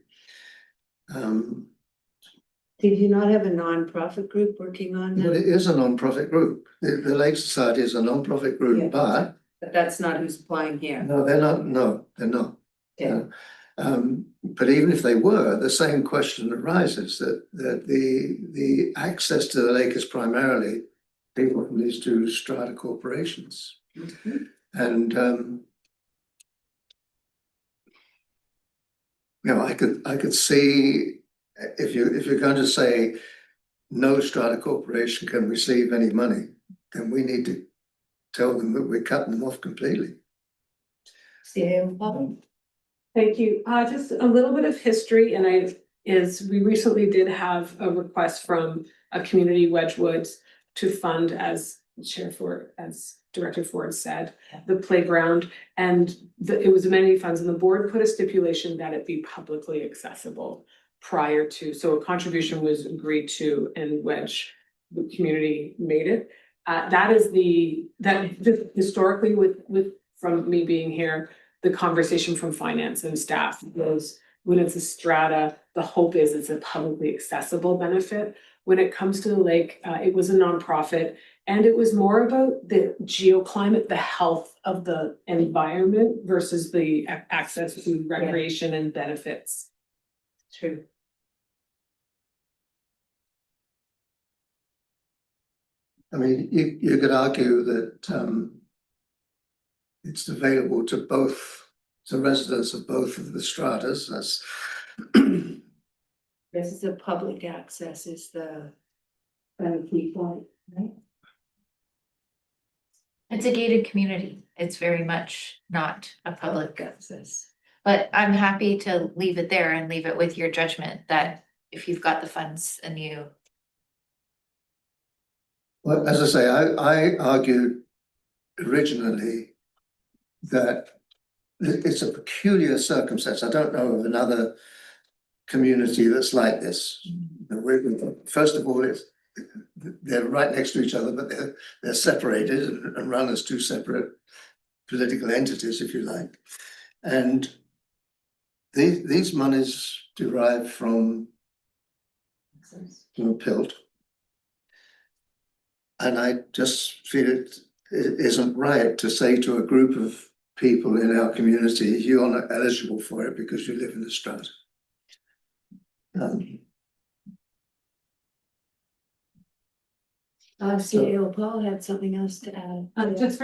Did you not have a non-profit group working on Well, that? it is a non-profit group. The Lake Society is a non-profit group, Yeah. but But that's not who's applying here. no, they're not. No, they're not. Okay. But even if they were, the same question arises that the access to the lake is primarily people from these two strata corporations. And you know, I could see if you're going to say no strata corporation can receive any money, then we need to tell them that we're cutting them off completely. CAO Paul? Thank you. Just a little bit of history, and we recently did have a request from a community, Wedgwood, to fund, as Director Ford said, the playground, and it was amenity funds, and the board put a stipulation that it be publicly accessible prior to, so a contribution was agreed to, and the community made it. That historically with from me being here, the conversation from finance and staff was when it's a strata, the hope is it's a publicly accessible benefit. When it comes to the lake, it was a nonprofit, and it was more about the geoclimate, the health of the environment versus the access to recreation and benefits. True. I mean, you could argue that it's available to residents of both of the stratas. That's This is a public access is the key point, right? It's a gated community. It's very much not a public access. But I'm happy to leave it there and leave it with your judgment that if you've got the funds and you. well, as I say, I argued originally that it's a peculiar circumstance. I don't know of another community that's like this. First of all, they're right next to each other, but they're separated and run as two separate political entities, if you like. And these monies derive from from Pilt. And I just feel it isn't right to say to a group of people in our community, you're not eligible for it because you live in the Strat. CAO Paul had something else to add. Just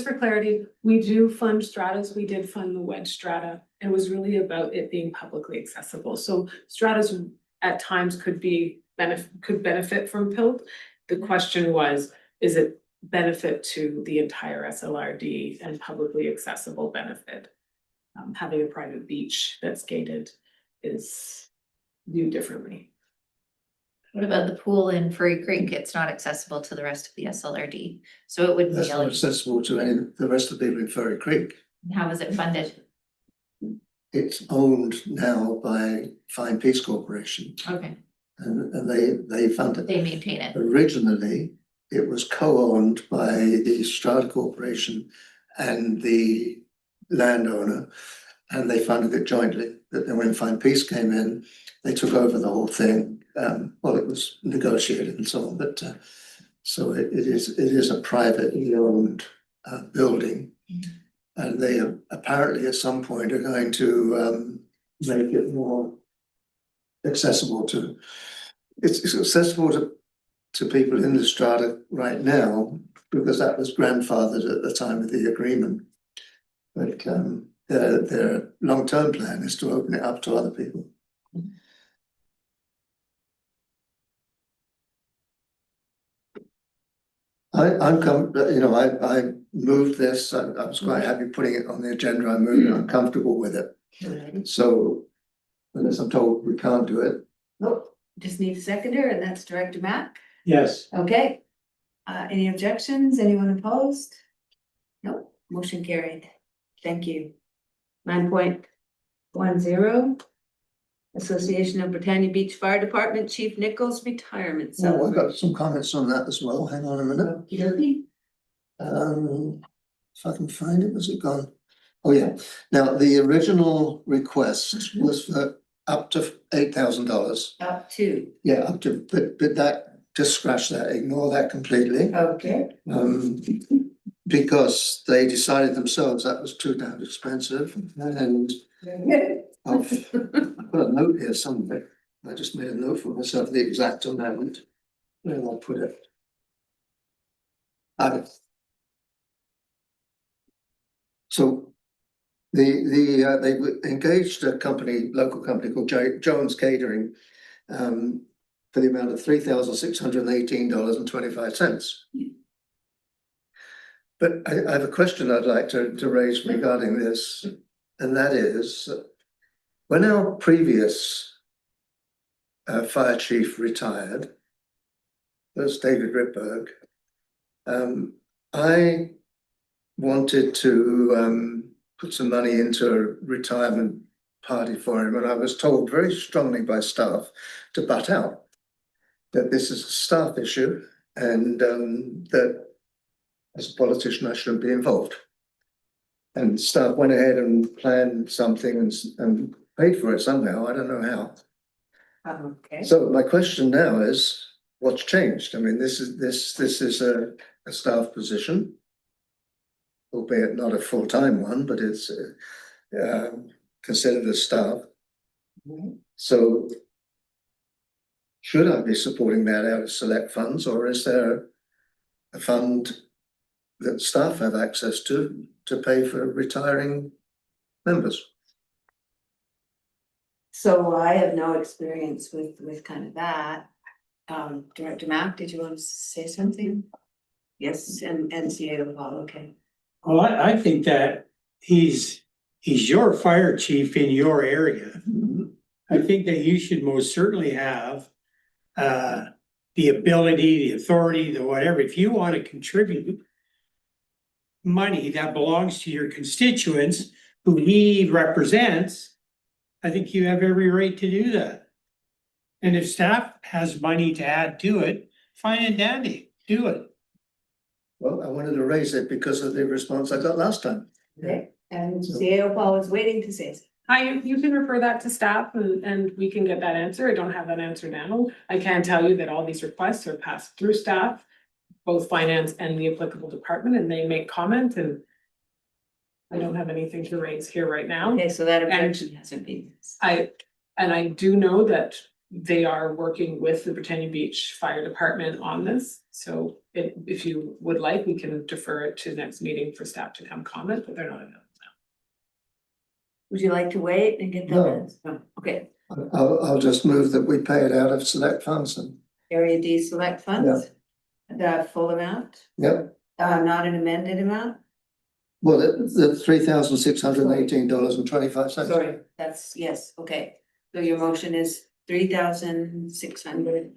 for clarity, we do fund stratas, we did fund the wedge strata. It was really about it being publicly accessible, so stratas at times could benefit from PILT. The question was, is it benefit to the entire SLRD and publicly accessible benefit? Having a private beach that's gated is viewed differently. What about the pool in Furry Creek? It's not accessible to the rest of the SLRD, so it wouldn't be That's not eligible. accessible to any the rest of the people in Furry Creek. How is it funded? It's owned now by Fine Peace Corporation, Okay, and they fund it. they maintain it. Originally, it was co-owned by the Strata Corporation and the landowner, and they funded it jointly. But then when Fine Peace came in, they took over the whole thing. Well, it was negotiated and so on, but so it is a privately owned building, and they apparently at some point are going to make it more accessible to. It's accessible to people in the strata right now because that was grandfathered at the time of the agreement, but their long-term plan is to open it up to other people. I moved this. I was quite happy putting it on the agenda. I moved it. I'm comfortable with it. So unless I'm told we can't do it. Nope, just need a seconder, and that's Director Mack. Yes. Okay. Any objections? Anyone opposed? Nope, motion carried. Thank you. 9.10. Association of Britannia Beach Fire Department Chief Nichols retirement Oh, I've celebration. got some comments on that as well. Hang on a minute. Okey-dokey. If I can find it, was it gone? Oh, yeah. Now, the original request was for up to $8,000. Up to, Yeah, up to, but that, just scratch that, ignore that completely. okay. Because they decided themselves that was too damn expensive, and I've put a note here somewhere. I just made a note for myself, the exact amount. Where will I put it? So they engaged a local company called Jones Catering, for the amount of $3,618.25. But I have a question I'd like to raise regarding this, and that is, when our previous fire chief retired, that was David Ripberg, I wanted to put some money into a retirement party for him, and I was told very strongly by staff to butt out, that this is a staff issue, and that as a politician I shouldn't be involved. And staff went ahead and planned something and paid for it somehow. I don't know how. Okay. So my question now is, what's changed? I mean, this is a staff position, albeit not a full-time one, but it's considered as staff. So should I be supporting that out of select funds, or is there a fund that staff have access to pay for retiring members? So I have no experience with kind of that. Director Mack, did you want to say something? Yes, and CAO Paul, okay. Well, I think that he's your fire chief in your area. I think that you should most certainly have the ability, the authority, the whatever, if you want to contribute money that belongs to your constituents who he represents, I think you have every right to do that. And if staff has money to add to it, fine and dandy, do it. Well, I wanted to raise it because of the response I got last time. Okay, and CAO Paul is waiting to say something. You can refer that to staff and we can get that answer. I don't have that answer now. I can tell you that all these requests are passed through staff, both finance and the applicable department, and they make comment and I don't have anything to raise here right now. Okay, so that objection hasn't been. I do know that they are working with the Britannia Beach Fire Department on this. So if you would like, we can defer it to next meeting for staff to come comment, but they're not available now. Would you like to wait and get No. that? No. Okay, I'll just move that we pay it out of select funds and, Area D select funds, the full amount, yep. not an amended amount? Well, the $3,618.25. Sorry, that's, yes, okay. So your motion is 3,600.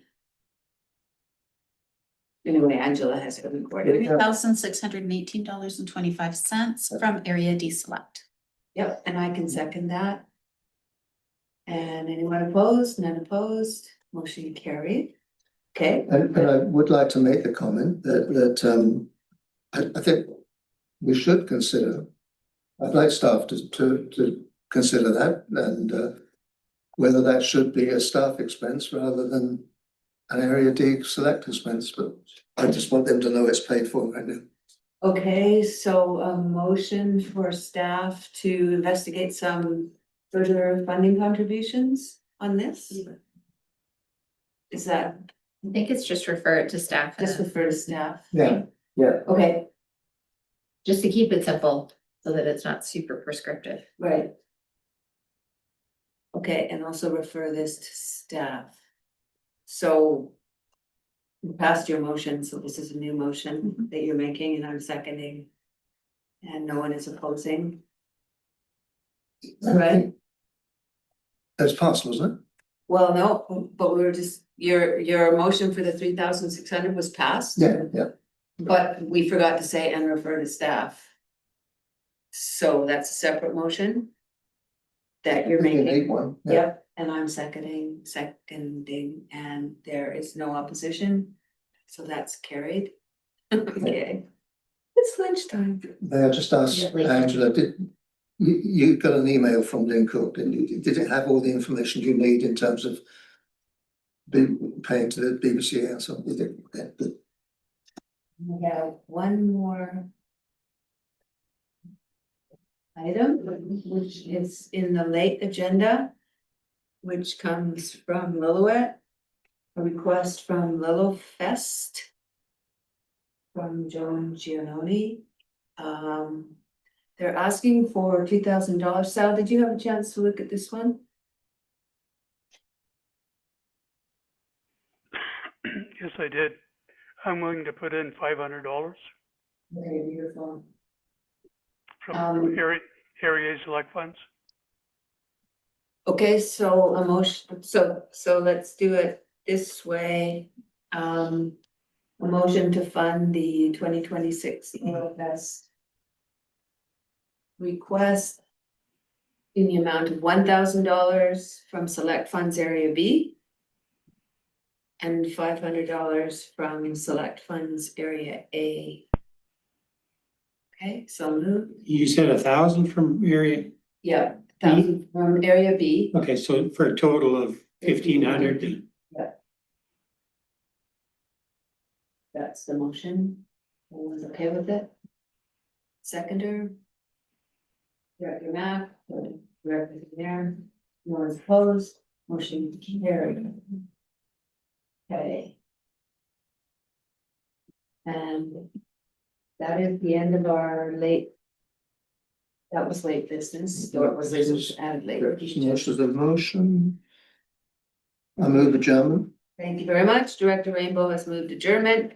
Anyway, Angela has it recorded. $3,618.25 from Area D Select. Yep, and I can second that. And anyone opposed? None opposed? Motion carried. Okay. And I would like to make a comment that I think we should consider, I'd like staff to consider that and whether that should be a staff expense rather than an Area D select expense, but I just want them to know it's paid for right now. Okay, so a motion for staff to investigate some further funding contributions on this? Is that I think it's just refer it to staff. just refer to staff? Yeah. Okay, Just to keep it simple, so that it's not super prescriptive. right. Okay, and also refer this to staff. So you passed your motion, so this is a new motion that you're making and I'm seconding. And no one is opposing. Right. That's possible, isn't it? Well, no, but we were just, your motion for the 3,600 was passed. Yeah. But we forgot to say and refer to staff. So that's a separate motion. That you're You making. need one. Yeah. Yep, and I'm seconding, and there is no opposition, so that's carried. Okay. It's lunchtime. May I just ask Angela, you got an email from Lynn Cook, didn't you? Did it have all the information you need in terms of paying to the BBC and so on? We have one more item, which is in the late agenda, which comes from Lillooet. A request from Lillo Fest from Joan Giannoni. They're asking for $2,000. Sal, did you have a chance to look at this one? Yes, I did. I'm willing to put in $500 Very beautiful. from area select funds. Okay, so a motion, so let's do it this way. A motion to fund the 2026 EOS request in the amount of $1,000 from Select Funds Area B and $500 from Select Funds Area A. Okay, so move. You said 1,000 from area, Yeah, 1,000 from Area B. okay, so for a total of 1,500. That's the motion. Everyone's okay with it? Seconder? Director Mack, Director there, no one's opposed, motion carried. Okay. And that is the end of our that was late business, or it was added late. Motion of motion. I move adjournment. Thank you very much. Director Rainbow has moved adjournment.